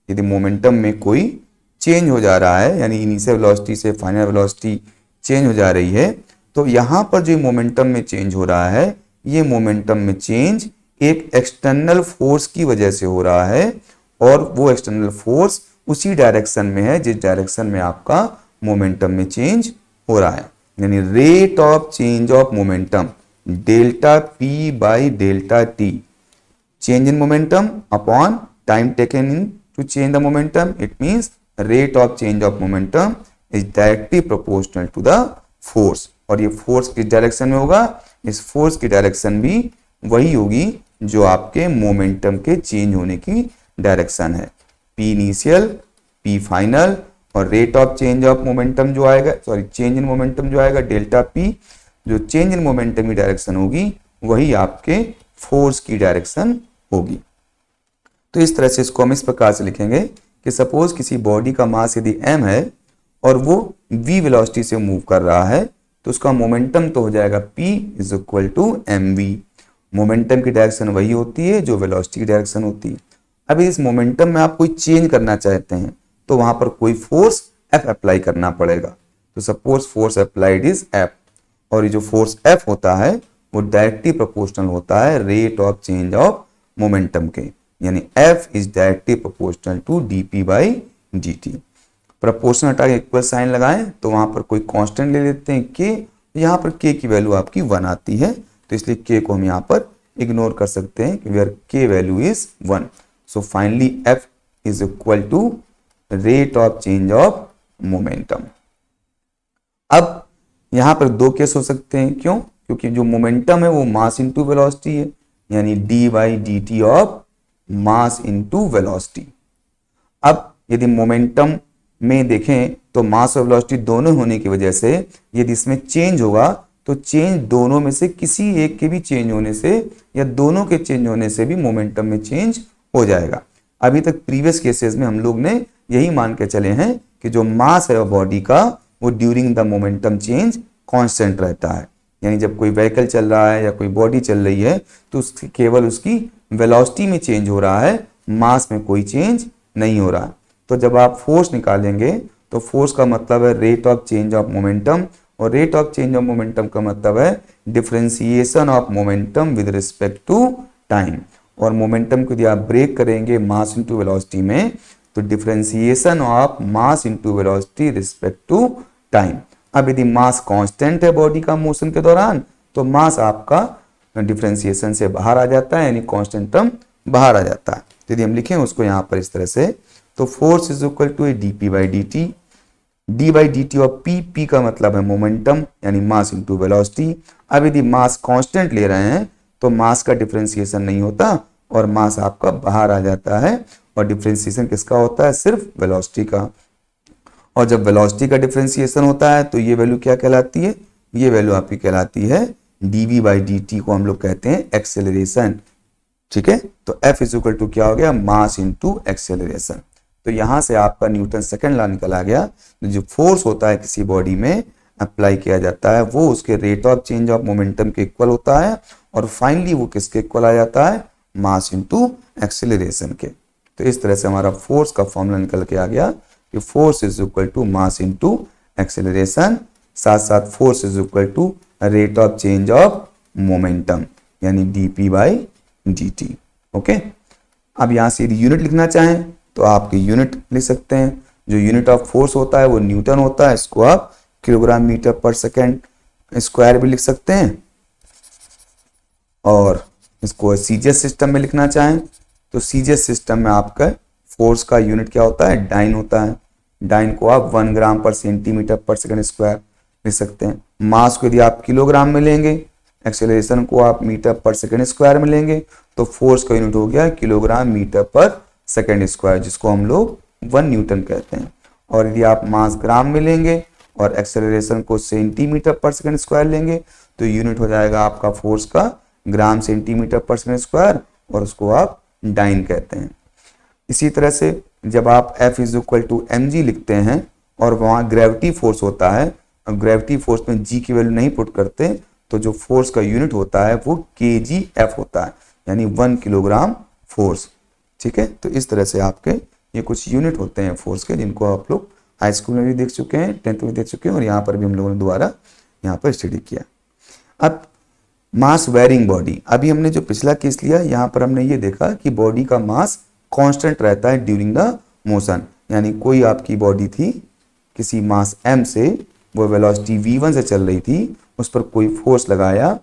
यदि मोमेंटम में कोई चेंज हो जा रहा है, यानी इनिशियल वेलोसिटी से फाइनल वेलोसिटी चेंज हो जा रही है, तो यहाँ पर जो मोमेंटम में चेंज हो रहा है, ये मोमेंटम में चेंज एक एक्सटर्नल फोर्स की वजह से हो रहा है, और वो एक्सटर्नल फोर्स उसी डायरेक्शन में है जिस डायरेक्शन में आपका मोमेंटम में चेंज हो रहा है। यानी rate of change of momentum delta P by delta T, change in momentum upon time taken in to change the momentum, it means rate of change of momentum is directly proportional to the force। और ये force किस direction में होगा, इस force की direction भी वही होगी जो आपके मोमेंटम के चेंज होने की डायरेक्शन है। P इनिशियल, P फाइनल, और rate of change of momentum जो आएगा, सॉरी चेंज इन मोमेंटम जो आएगा डेल्टा P, जो चेंज इन मोमेंटम की डायरेक्शन होगी वही आपके फोर्स की डायरेक्शन होगी। तो इस तरह से इसको हम इस प्रकार से लिखेंगे कि सपोज किसी बॉडी का मास यदि m है और वो v वेलोसिटी से मूव कर रहा है, तो उसका मोमेंटम तो हो जाएगा p is equal to mv। Momentum की डायरेक्शन वही होती है जो वेलोसिटी की डायरेक्शन होती है। अब इस मोमेंटम में आप कोई चेंज करना चाहते हैं तो वहां पर कोई फोर्स f अप्लाई करना पड़ेगा। तो suppose force applied is f, और ये जो फोर्स f होता है वो डायरेक्टली प्रोपोर्शनल होता है rate of change of momentum के, यानी F is directly proportional to dp by dt। Proportional हटा के इक्वल साइन लगाएं तो वहां पर कोई कांस्टेंट ले लेते हैं k, यहाँ पर k की वैल्यू आपकी 1 आती है, तो इसलिए k को हम यहाँ पर इग्नोर कर सकते हैं कि where k value is 1। So finally F is equal to rate of change of momentum. अब यहाँ पर दो केस हो सकते हैं, क्यों? क्योंकि जो मोमेंटम है वो मास इनटू वेलोसिटी है, यानी d by D T of mass into velocity. अब यदि मोमेंटम में देखें तो मास और वेलोसिटी दोनों होने की वजह से यदि इसमें चेंज होगा तो चेंज दोनों में से किसी एक के भी चेंज होने से या दोनों के चेंज होने से भी मोमेंटम में चेंज हो जाएगा। अभी तक प्रीवियस केसेस में हम लोग ने यही मान के चले हैं कि जो मास है बॉडी का वो during the momentum change constant रहता है, यानी जब कोई व्हीकल चल रहा है या कोई बॉडी चल रही है तो उसकी केवल उसकी वेलोसिटी में चेंज हो रहा है, मास में कोई चेंज नहीं हो रहा। तो जब आप फोर्स निकालेंगे तो फोर्स का मतलब है rate of change of momentum, और rate of change of momentum का मतलब है differentiation of momentum with respect to time. और मोमेंटम को यदि आप ब्रेक करेंगे मास इनटू वेलोसिटी में तो differentiation of mass into velocity respect to time. अब यदि मास कांस्टेंट है बॉडी का मोशन के दौरान तो मास आपका डिफरेंशिएशन से बाहर आ जाता है, यानी कांस्टेंट टर्म बाहर आ जाता है। तो यदि हम लिखें उसको यहाँ पर इस तरह से, तो force is equal to dp by dt, d by dt of p का मतलब है मोमेंटम यानी मास इनटू वेलोसिटी। अब यदि मास कांस्टेंट ले रहे हैं तो मास का डिफरेंशिएशन नहीं होता और मास आपका बाहर आ जाता है, और डिफरेंशिएशन किसका होता है? सिर्फ वेलोसिटी का। और जब वेलोसिटी का डिफरेंशिएशन होता है तो ये वैल्यू क्या कहलाती है? ये वैल्यू आपकी कहलाती है dv बाई dt को हम लोग कहते हैं एक्सेलरेशन। ठीक है, तो F इज इक्वल टू क्या हो गया? Mass into acceleration. तो यहाँ से आपका न्यूटन सेकंड लॉ निकल आ गया। तो जो फोर्स होता है किसी बॉडी में अप्लाई किया जाता है वो उसके rate of change of momentum के इक्वल होता है, और फाइनली वो किसके इक्वल आ जाता है, मास इनटू एक्सेलरेशन के। तो इस तरह से हमारा फोर्स का फॉर्मूला निकल के आ गया कि force is equal to mass into acceleration, साथ साथ force is equal to rate of change of momentum यानी dp बाई dt। ओके, अब यहाँ से यदि यूनिट लिखना चाहें तो आपके यूनिट लिख सकते हैं। जो यूनिट ऑफ फोर्स होता है वो न्यूटन होता है, इसको आप किलोग्राम मीटर पर सेकेंड स्क्वायर भी लिख सकते हैं, और इसको सीजीएस सिस्टम में लिखना चाहें तो सीजीएस सिस्टम में आपका फोर्स का यूनिट क्या होता है, डाइन होता है। डाइन को आप 1 ग्राम पर सेंटीमीटर पर सेकेंड स्क्वायर लिख सकते हैं। मास को यदि आप किलोग्राम में लेंगे, एक्सेलरेशन को आप मीटर पर सेकेंड स्क्वायर में लेंगे, तो फोर्स का यूनिट हो गया किलोग्राम मीटर पर सेकेंड स्क्वायर, जिसको हम लोग 1 न्यूटन कहते हैं। और यदि आप मास ग्राम में लेंगे और एक्सेलरेशन को सेंटीमीटर पर सेकेंड स्क्वायर लेंगे तो यूनिट हो जाएगा आपका फोर्स का ग्राम सेंटीमीटर पर सेकेंड स्क्वायर, और उसको आप डाइन कहते हैं। इसी तरह से जब आप F is equal to mg लिखते हैं और वहाँ ग्रेविटी फोर्स होता है, ग्रेविटी फोर्स में g की वैल्यू नहीं पुट करते, तो जो फोर्स का यूनिट होता है वो kgf होता है, यानी 1 किलोग्राम फोर्स। ठीक है, तो इस तरह से आपके ये कुछ यूनिट होते हैं फोर्स के, जिनको आप लोग हाई स्कूल में भी देख चुके हैं, 10th में देख चुके हैं, और यहाँ पर भी हम लोगों ने दोबारा यहाँ पर स्टडी किया। अब मास वेरिंग बॉडी, अभी हमने जो पिछला केस लिया यहाँ पर हमने ये देखा कि बॉडी का मास कांस्टेंट रहता है ड्यूरिंग द मोशन, यानी कोई आपकी बॉडी थी किसी मास m से, वो वेलोसिटी v1 से चल रही थी, उस पर कोई फोर्स लगाया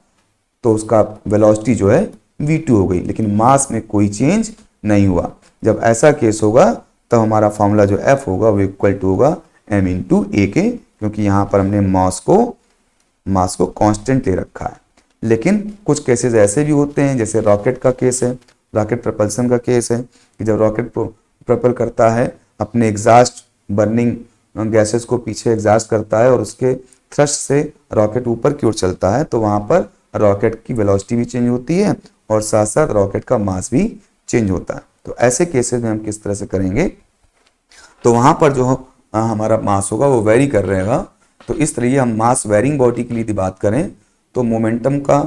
तो उसका वेलोसिटी जो है v2 हो गई, लेकिन मास में कोई चेंज नहीं हुआ। जब ऐसा केस होगा तब हमारा फॉर्मूला जो f होगा वो इक्वल टू होगा m इंटू ए के, क्योंकि यहाँ पर हमने मास को कांस्टेंट ले रखा है। लेकिन कुछ केसेस ऐसे भी होते हैं, जैसे रॉकेट का केस है, रॉकेट प्रपल्सन का केस है कि जब रॉकेट प्रपल करता है अपने एग्जॉस्ट बर्निंग गैसेस को पीछे एग्जॉस्ट करता है और उसके थ्रस्ट से रॉकेट ऊपर की ओर चलता है, तो वहाँ पर रॉकेट की वेलोसिटी भी चेंज होती है और साथ साथ रॉकेट का मास भी चेंज होता है। तो ऐसे केसेस में हम किस तरह से करेंगे, तो वहाँ पर जो हमारा मास होगा वो वेरी कर रहेगा। तो इस तरह हम मास वेरिंग बॉडी के लिए यदि बात करें तो मोमेंटम का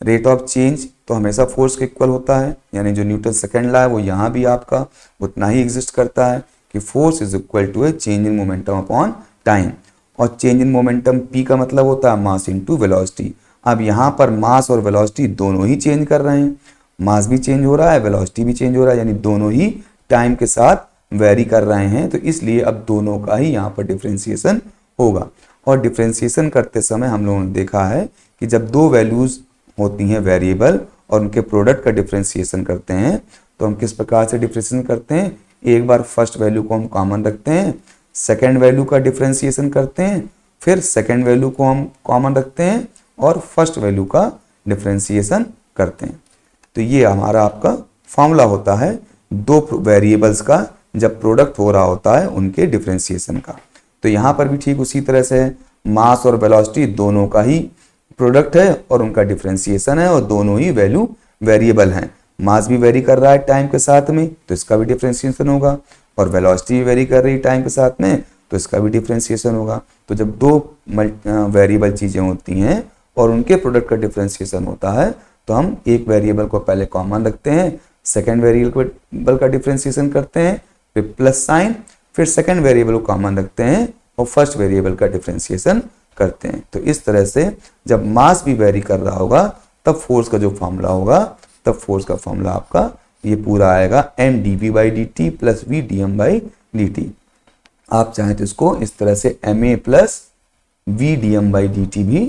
रेट ऑफ चेंज तो हमेशा फोर्स के इक्वल होता है, यानी जो न्यूटन सेकंड लॉ है वो यहाँ भी आपका उतना ही एग्जिस्ट करता है कि force is equal to a change in momentum upon time, और चेंज इन मोमेंटम p का मतलब होता है मास इनटू वेलोसिटी। अब यहाँ पर मास और वेलोसिटी दोनों ही चेंज कर रहे हैं, मास भी चेंज हो रहा है, वेलोसिटी भी चेंज हो रहा है, यानी दोनों ही टाइम के साथ वेरी कर रहे हैं। तो इसलिए अब दोनों का ही यहाँ पर डिफ्रेंसिएशन होगा। और डिफ्रेंसिएशन करते समय हम लोगों ने देखा है कि जब दो वैल्यूज होती हैं वेरिएबल और उनके प्रोडक्ट का डिफ्रेंसिएशन करते हैं तो हम किस प्रकार से डिफ्रेंसिएशन करते हैं, एक बार फर्स्ट वैल्यू को हम कॉमन रखते हैं, सेकेंड वैल्यू का डिफ्रेंसिएशन करते हैं, फिर सेकेंड वैल्यू को हम कॉमन रखते हैं और फर्स्ट वैल्यू का डिफ्रेंसिएशन करते हैं। तो ये हमारा आपका फॉर्मूला होता है दो वेरिएबल्स का जब प्रोडक्ट हो रहा होता है उनके डिफ्रेंसिएशन का। तो यहाँ पर भी ठीक उसी तरह से मास और वेलोसिटी दोनों का ही प्रोडक्ट है और उनका डिफ्रेंसिएशन है और दोनों ही वैल्यू वेरिएबल हैं। मास भी वेरी कर रहा है टाइम के साथ में तो इसका भी डिफ्रेंसिएशन होगा, और वेलोसिटी भी वेरी कर रही है टाइम के साथ में तो इसका भी डिफ्रेंसिएशन होगा। तो जब दो वेरिएबल चीज़ें होती हैं और उनके प्रोडक्ट का डिफ्रेंसिएशन होता है तो हम एक वेरिएबल को पहले कॉमन रखते हैं, सेकेंड वेरिएबल का डिफ्रेंसिएशन करते हैं, फिर प्लस साइन, फिर सेकेंड वेरिएबल को कॉमन रखते हैं और फर्स्ट वेरिएबल का डिफ्रेंसिएशन करते हैं। तो इस तरह से जब मास भी वेरी कर रहा होगा तब फोर्स का जो फॉर्मूला होगा, तब फोर्स का फॉर्मूला आपका ये पूरा आएगा m dv by dt plus v dm by dt। आप चाहें तो इसको इस तरह से ma plus v dm by dt भी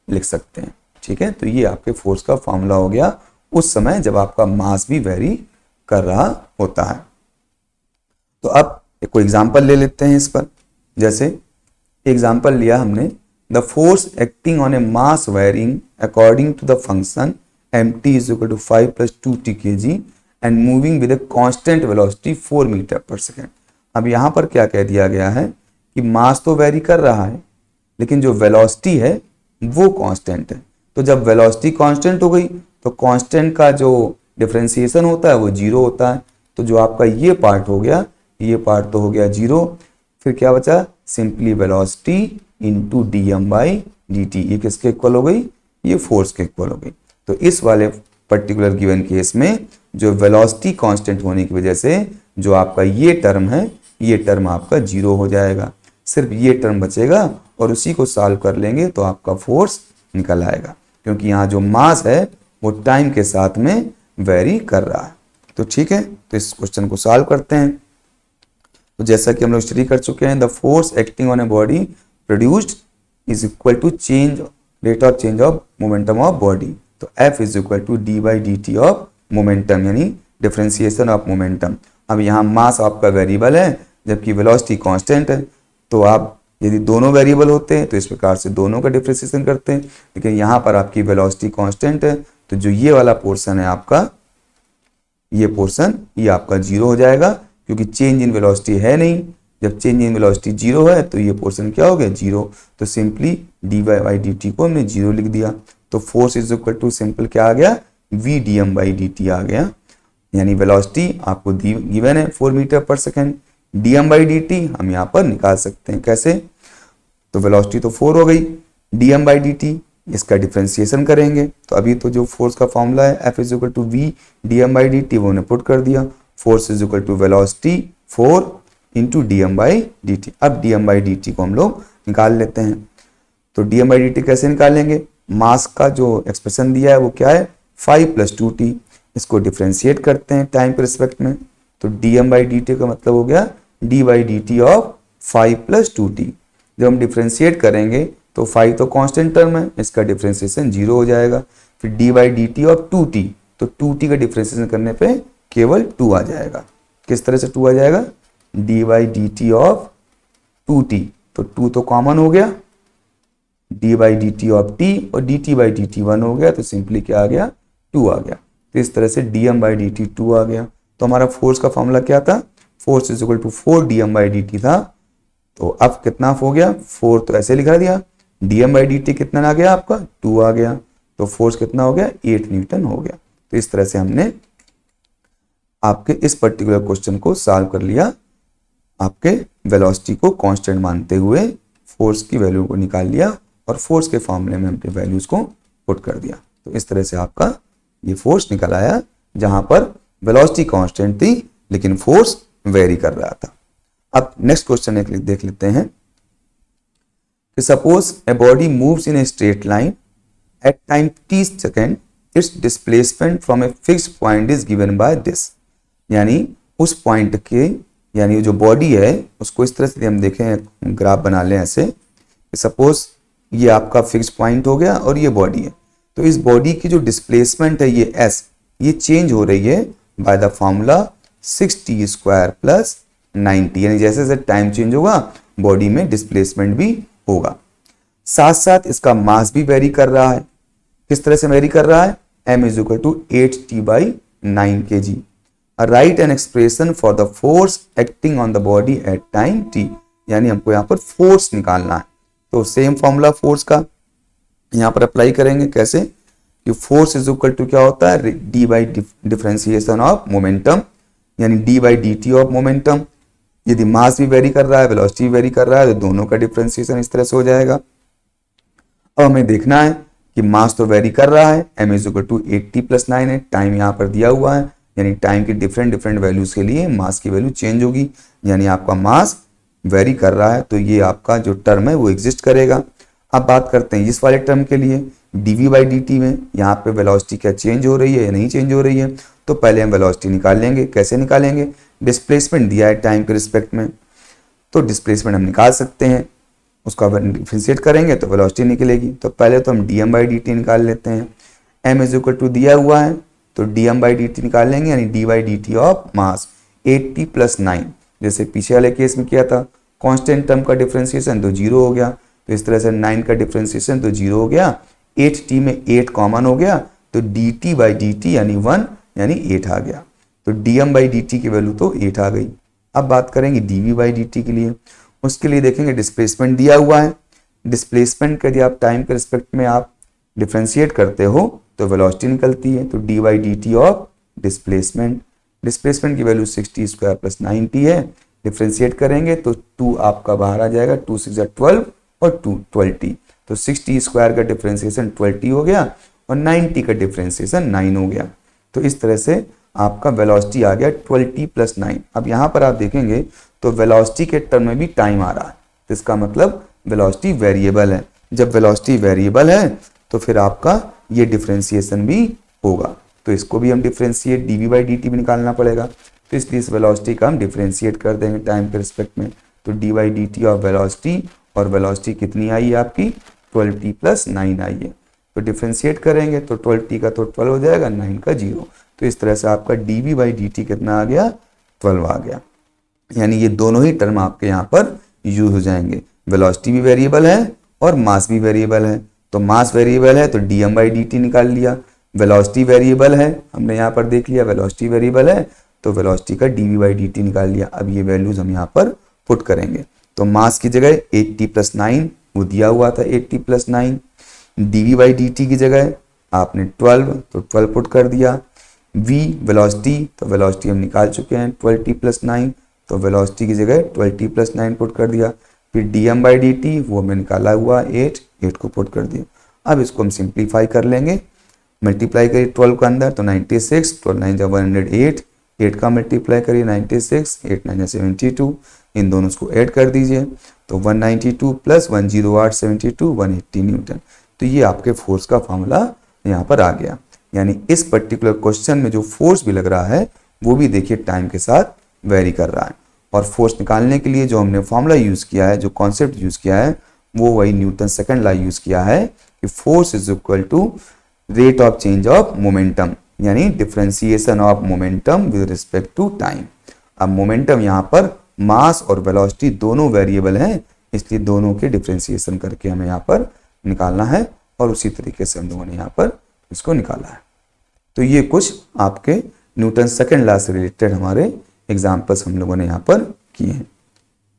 लिख सकते हैं। ठीक है, तो ये आपके फोर्स का फॉर्मूला हो गया उस समय जब आपका मास भी वेरी कर रहा होता है। तो अब एक कोई एग्जांपल ले लेते हैं इस पर। जैसे एग्जांपल लिया हमने, the force acting on a mass varying according to the function mt is equal to 5 plus 2t kg and moving with a constant velocity 4 metre पर सेकेंड। अब यहाँ पर क्या कह दिया गया है कि मास तो वेरी कर रहा है लेकिन जो वेलोसिटी है वो कांस्टेंट है। तो जब वेलोसिटी कांस्टेंट हो गई तो कांस्टेंट का जो डिफरेंशिएशन होता है वो जीरो होता है। तो जो आपका ये पार्ट हो गया ये पार्ट तो हो गया 0, फिर क्या बचा, सिंपली वेलोसिटी इंटू dm/dt। ये किसके इक्वल हो गई, ये फोर्स के इक्वल हो गई। तो इस वाले पर्टिकुलर गिवन केस में जो वेलोसिटी कांस्टेंट होने की वजह से जो आपका ये टर्म है, ये टर्म आपका 0 हो जाएगा, सिर्फ ये टर्म बचेगा और उसी को सॉल्व कर लेंगे तो आपका फोर्स निकल आएगा, क्योंकि यहाँ जो मास है वो टाइम के साथ में वेरी कर रहा है। तो ठीक है, तो इस क्वेश्चन को सॉल्व करते हैं। तो जैसा कि हम लोग स्टडी कर चुके हैं, the force acting on a body produced is equal to change rate of change of momentum of body. तो F is equal to d/dt of momentum, यानी डिफरेंशिएशन ऑफ मोमेंटम। अब यहाँ मास आपका वेरिएबल है जबकि वेलोसिटी कांस्टेंट है, तो आप यदि दोनों वेरिएबल होते हैं तो इस प्रकार से दोनों का डिफरेंशिएशन करते हैं, लेकिन यहाँ पर आपकी वेलोसिटी कांस्टेंट है तो जो ये वाला पोर्शन है आपका, ये पोर्शन ये आपका 0 हो जाएगा, क्योंकि चेंज इन वेलोसिटी है नहीं। जब चेंज इन वेलोसिटी 0 है तो ये पोर्शन क्या हो गया, 0। तो सिंपली dy/dt को हमने 0 लिख दिया। तो force is equal to simple क्या आ गया, v dm/dt आ गया, यानी वेलोसिटी आपको गिवन है 4 मीटर पर सेकेंड, dm/dt हम यहाँ पर निकाल सकते हैं कैसे, तो वेलोसिटी तो 4 हो गई, dm/dt इसका डिफरेंशिएशन करेंगे तो अभी तो जो फोर्स का फॉर्मूला है F is equal to v dm/dt वो ने पुट कर दिया, force is equal to velocity 4 into dm/dt। अब dm/dt को हम लोग निकाल लेते हैं। तो dm/dt कैसे निकालेंगे, मास का जो एक्सप्रेशन दिया है वो क्या है 5 + 2t, इसको डिफरेंशिएट करते हैं टाइम के रिस्पेक्ट में, तो dm/dt का मतलब हो गया d/dt ऑफ 5 + 2t। जब हम डिफरेंशिएट करेंगे तो 5 तो कांस्टेंट टर्म है, इसका डिफरेंशिएशन 0 हो जाएगा, फिर d/dt ऑफ 2t, तो 2t का डिफरेंशिएशन करने पे केवल 2 आ जाएगा। किस तरह से 2 आ जाएगा, d/dt ऑफ 2t, तो 2 तो कॉमन हो गया, d/dt ऑफ t और dt/dt 1 हो गया, तो सिंपली क्या आ गया, 2 आ गया। तो इस तरह से dm/dt 2 आ गया। तो हमारा फोर्स का फॉर्मूला क्या था, force is equal to 4 dm/dt था, तो अब कितना हो गया, 4 तो ऐसे लिखा दिया, dm/dt कितना आ गया आपका, 2 आ गया, तो फोर्स कितना हो गया, 8 न्यूटन हो गया। तो इस तरह से हमने आपके इस पर्टिकुलर क्वेश्चन को सॉल्व कर लिया, आपके वेलोसिटी को कांस्टेंट मानते हुए फोर्स की वैल्यू को निकाल लिया और फोर्स के फॉर्मूले में हमने वैल्यूज को पुट कर दिया। तो इस तरह से आपका ये फोर्स निकल आया, जहां पर वेलोसिटी कांस्टेंट थी लेकिन फोर्स वेरी कर रहा था। अब नेक्स्ट क्वेश्चन देख लेते हैं कि suppose a body moves in a straight line at time t second, it's displacement from a fixed point is given by this. यानी उस पॉइंट के, यानी जो बॉडी है उसको इस तरह से हम देखें, ग्राफ बना लें ऐसे, सपोज ये आपका फिक्स्ड पॉइंट हो गया और ये बॉडी है, तो इस बॉडी की जो डिस्प्लेसमेंट है ये s, ये चेंज हो रही है बाय द फॉर्मूला 6t² + 90, यानी जैसे जैसे टाइम चेंज होगा बॉडी में डिस्प्लेसमेंट भी होगा। साथ साथ इसका मास भी वेरी कर रहा है। किस तरह से वेरी कर रहा है, m is equal to 8t/9 kg। Write an expression for the force acting on the body at time t, यानी हमको यहाँ पर फोर्स निकालना है। तो सेम फॉर्मूला फोर्स का यहाँ पर अप्लाई करेंगे, कैसे कि फोर्स इज इक्वल टू क्या होता है, d by differentiation of momentum, यानी d/dt ऑफ मोमेंटम। यदि मास भी वेरी कर रहा है, वेलोसिटी भी वेरी कर रहा है, तो दोनों का डिफरेंशिएशन इस तरह से हो जाएगा। अब हमें देखना है कि मास तो वेरी कर रहा है, m is equal to 8t + 9 है, टाइम यहाँ पर दिया हुआ है, यानी टाइम की डिफरेंट वैल्यूज के लिए मास की वैल्यू चेंज होगी, यानी आपका मास वेरी कर रहा है, तो ये आपका जो टर्म है वो एग्जिस्ट करेगा। अब बात करते हैं इस वाले टर्म के लिए, dv/dt में यहाँ पे वेलोसिटी क्या चेंज हो रही है या नहीं चेंज हो रही है। तो पहले हम वेलोसिटी निकाल लेंगे, कैसे निकालेंगे, डिस्प्लेसमेंट दिया है टाइम के रिस्पेक्ट में, तो डिस्प्लेसमेंट हम निकाल सकते हैं, उसका डिफरेंशिएट करेंगे तो वेलोसिटी निकलेगी। तो पहले तो हम dm/dt निकाल लेते हैं, m इज इक्वल टू दिया हुआ है तो dm/dt निकाल लेंगे, यानी d/dt ऑफ मास 8t + 9, जैसे पीछे वाले केस में किया था, कांस्टेंट टर्म का डिफरेंशिएशन तो 0 हो गया, तो इस तरह से 9 का डिफरेंशिएशन तो 0 हो गया, 8t में 8 कॉमन हो गया, तो dt/dt यानी 1 यानी 8 आ गया, तो dm/dt की वैल्यू तो 8 आ गई। अब बात करेंगे dv/dt के लिए, उसके लिए देखेंगे डिस्प्लेसमेंट दिया हुआ है, डिस्प्लेसमेंट का यदि आप टाइम के रिस्पेक्ट में आप डिफरेंशिएट करते हो तो वेलोसिटी निकलती है, तो d/dt ऑफ डिस्प्लेसमेंट, डिस्प्लेसमेंट की वैल्यू 6t² + 9t है, डिफ्रेंशिएट करेंगे तो 2 आपका बाहर आ जाएगा, 2 6 12 और 2 12t, तो 6t स्क्वायर का डिफ्रेंशिएशन 12t हो गया और 9t का डिफ्रेंशिएशन 9 हो गया। तो इस तरह से आपका वेलोसिटी आ गया 12t प्लस 9। अब यहाँ पर आप देखेंगे तो वेलोसिटी के टर्म में भी टाइम आ रहा है, तो इसका मतलब वेलोसिटी वेरिएबल है। जब वेलोसिटी वेरिएबल है तो फिर आपका ये डिफ्रेंशिएशन भी होगा, तो इसको भी हम डिफ्रेंशिएट dv बाई dt भी निकालना पड़ेगा, तो इसलिए इस वेलोसिटी का हम डिफ्रेंशिएट कर देंगे टाइम के रिस्पेक्ट में। तो D by D T of velocity, और वेलोसिटी कितनी आई है आपकी 12t प्लस 9 आई है, तो डिफ्रेंशिएट करेंगे तो 12t का तो 12 हो जाएगा, 9 का 0। तो इस तरह से आपका dv बाई dt कितना आ गया, 12 आ गया। यानी ये दोनों ही टर्म आपके यहाँ पर यूज हो जाएंगे। वेलोसिटी भी वेरिएबल है और मास भी वेरिएबल है, तो मास वेरिएबल है तो dm बाई dt निकाल लिया। वेलोसिटी वेरिएबल है, हमने यहाँ पर देख लिया वेलोसिटी वेरिएबल है, तो वेलोसिटी का dv बाई dt निकाल लिया। अब ये वैल्यूज हम यहाँ पर पुट करेंगे, तो मास की जगह 8t प्लस 9 वो दिया हुआ था 8t plus 9, dv by dt की जगह आपने 12, तो 12 पुट कर दिया। v वेलोसिटी, तो वेलोसिटी हम निकाल चुके हैं 12t प्लस 9, तो वेलोसिटी की जगह 12t प्लस 9 पुट कर दिया। फिर dm बाई dt वो हमें निकाला हुआ 8 को पुट कर दिया। अब इसको हम सिंप्लीफाई कर लेंगे, मल्टीप्लाई करिए 12 का अंदर तो 96, 12 9 108, 8 का मल्टीप्लाई करिए 96, 8 9 72, इन दोनों को ऐड कर दीजिए तो 192 प्लस 108 72 180 न्यूटन। तो ये आपके फोर्स का फॉर्मूला यहाँ पर आ गया। यानी इस पर्टिकुलर क्वेश्चन में जो फोर्स भी लग रहा है वो भी देखिए टाइम के साथ वेरी कर रहा है, और फोर्स निकालने के लिए जो हमने फॉर्मूला यूज किया है, जो कॉन्सेप्ट यूज किया है, वो वही न्यूटन सेकंड लॉ यूज किया है कि force is equal to rate of change of momentum, यानी differentiation of momentum with respect to time. अब मोमेंटम यहाँ पर मास और वेलोसिटी दोनों वेरिएबल हैं, इसलिए दोनों के डिफरेंशिएशन करके हमें यहाँ पर निकालना है, और उसी तरीके से हम लोगों ने यहाँ पर इसको निकाला है। तो ये कुछ आपके न्यूटन सेकंड लॉ से रिलेटेड हमारे एग्जाम्पल्स हम लोगों ने यहाँ पर किए हैं।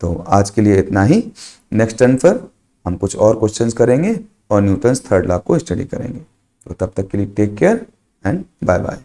तो आज के लिए इतना ही। नेक्स्ट टर्न पर हम कुछ और क्वेश्चंस करेंगे और न्यूटन थर्ड लॉ को स्टडी करेंगे। तो तब तक के लिए take care and bye bye.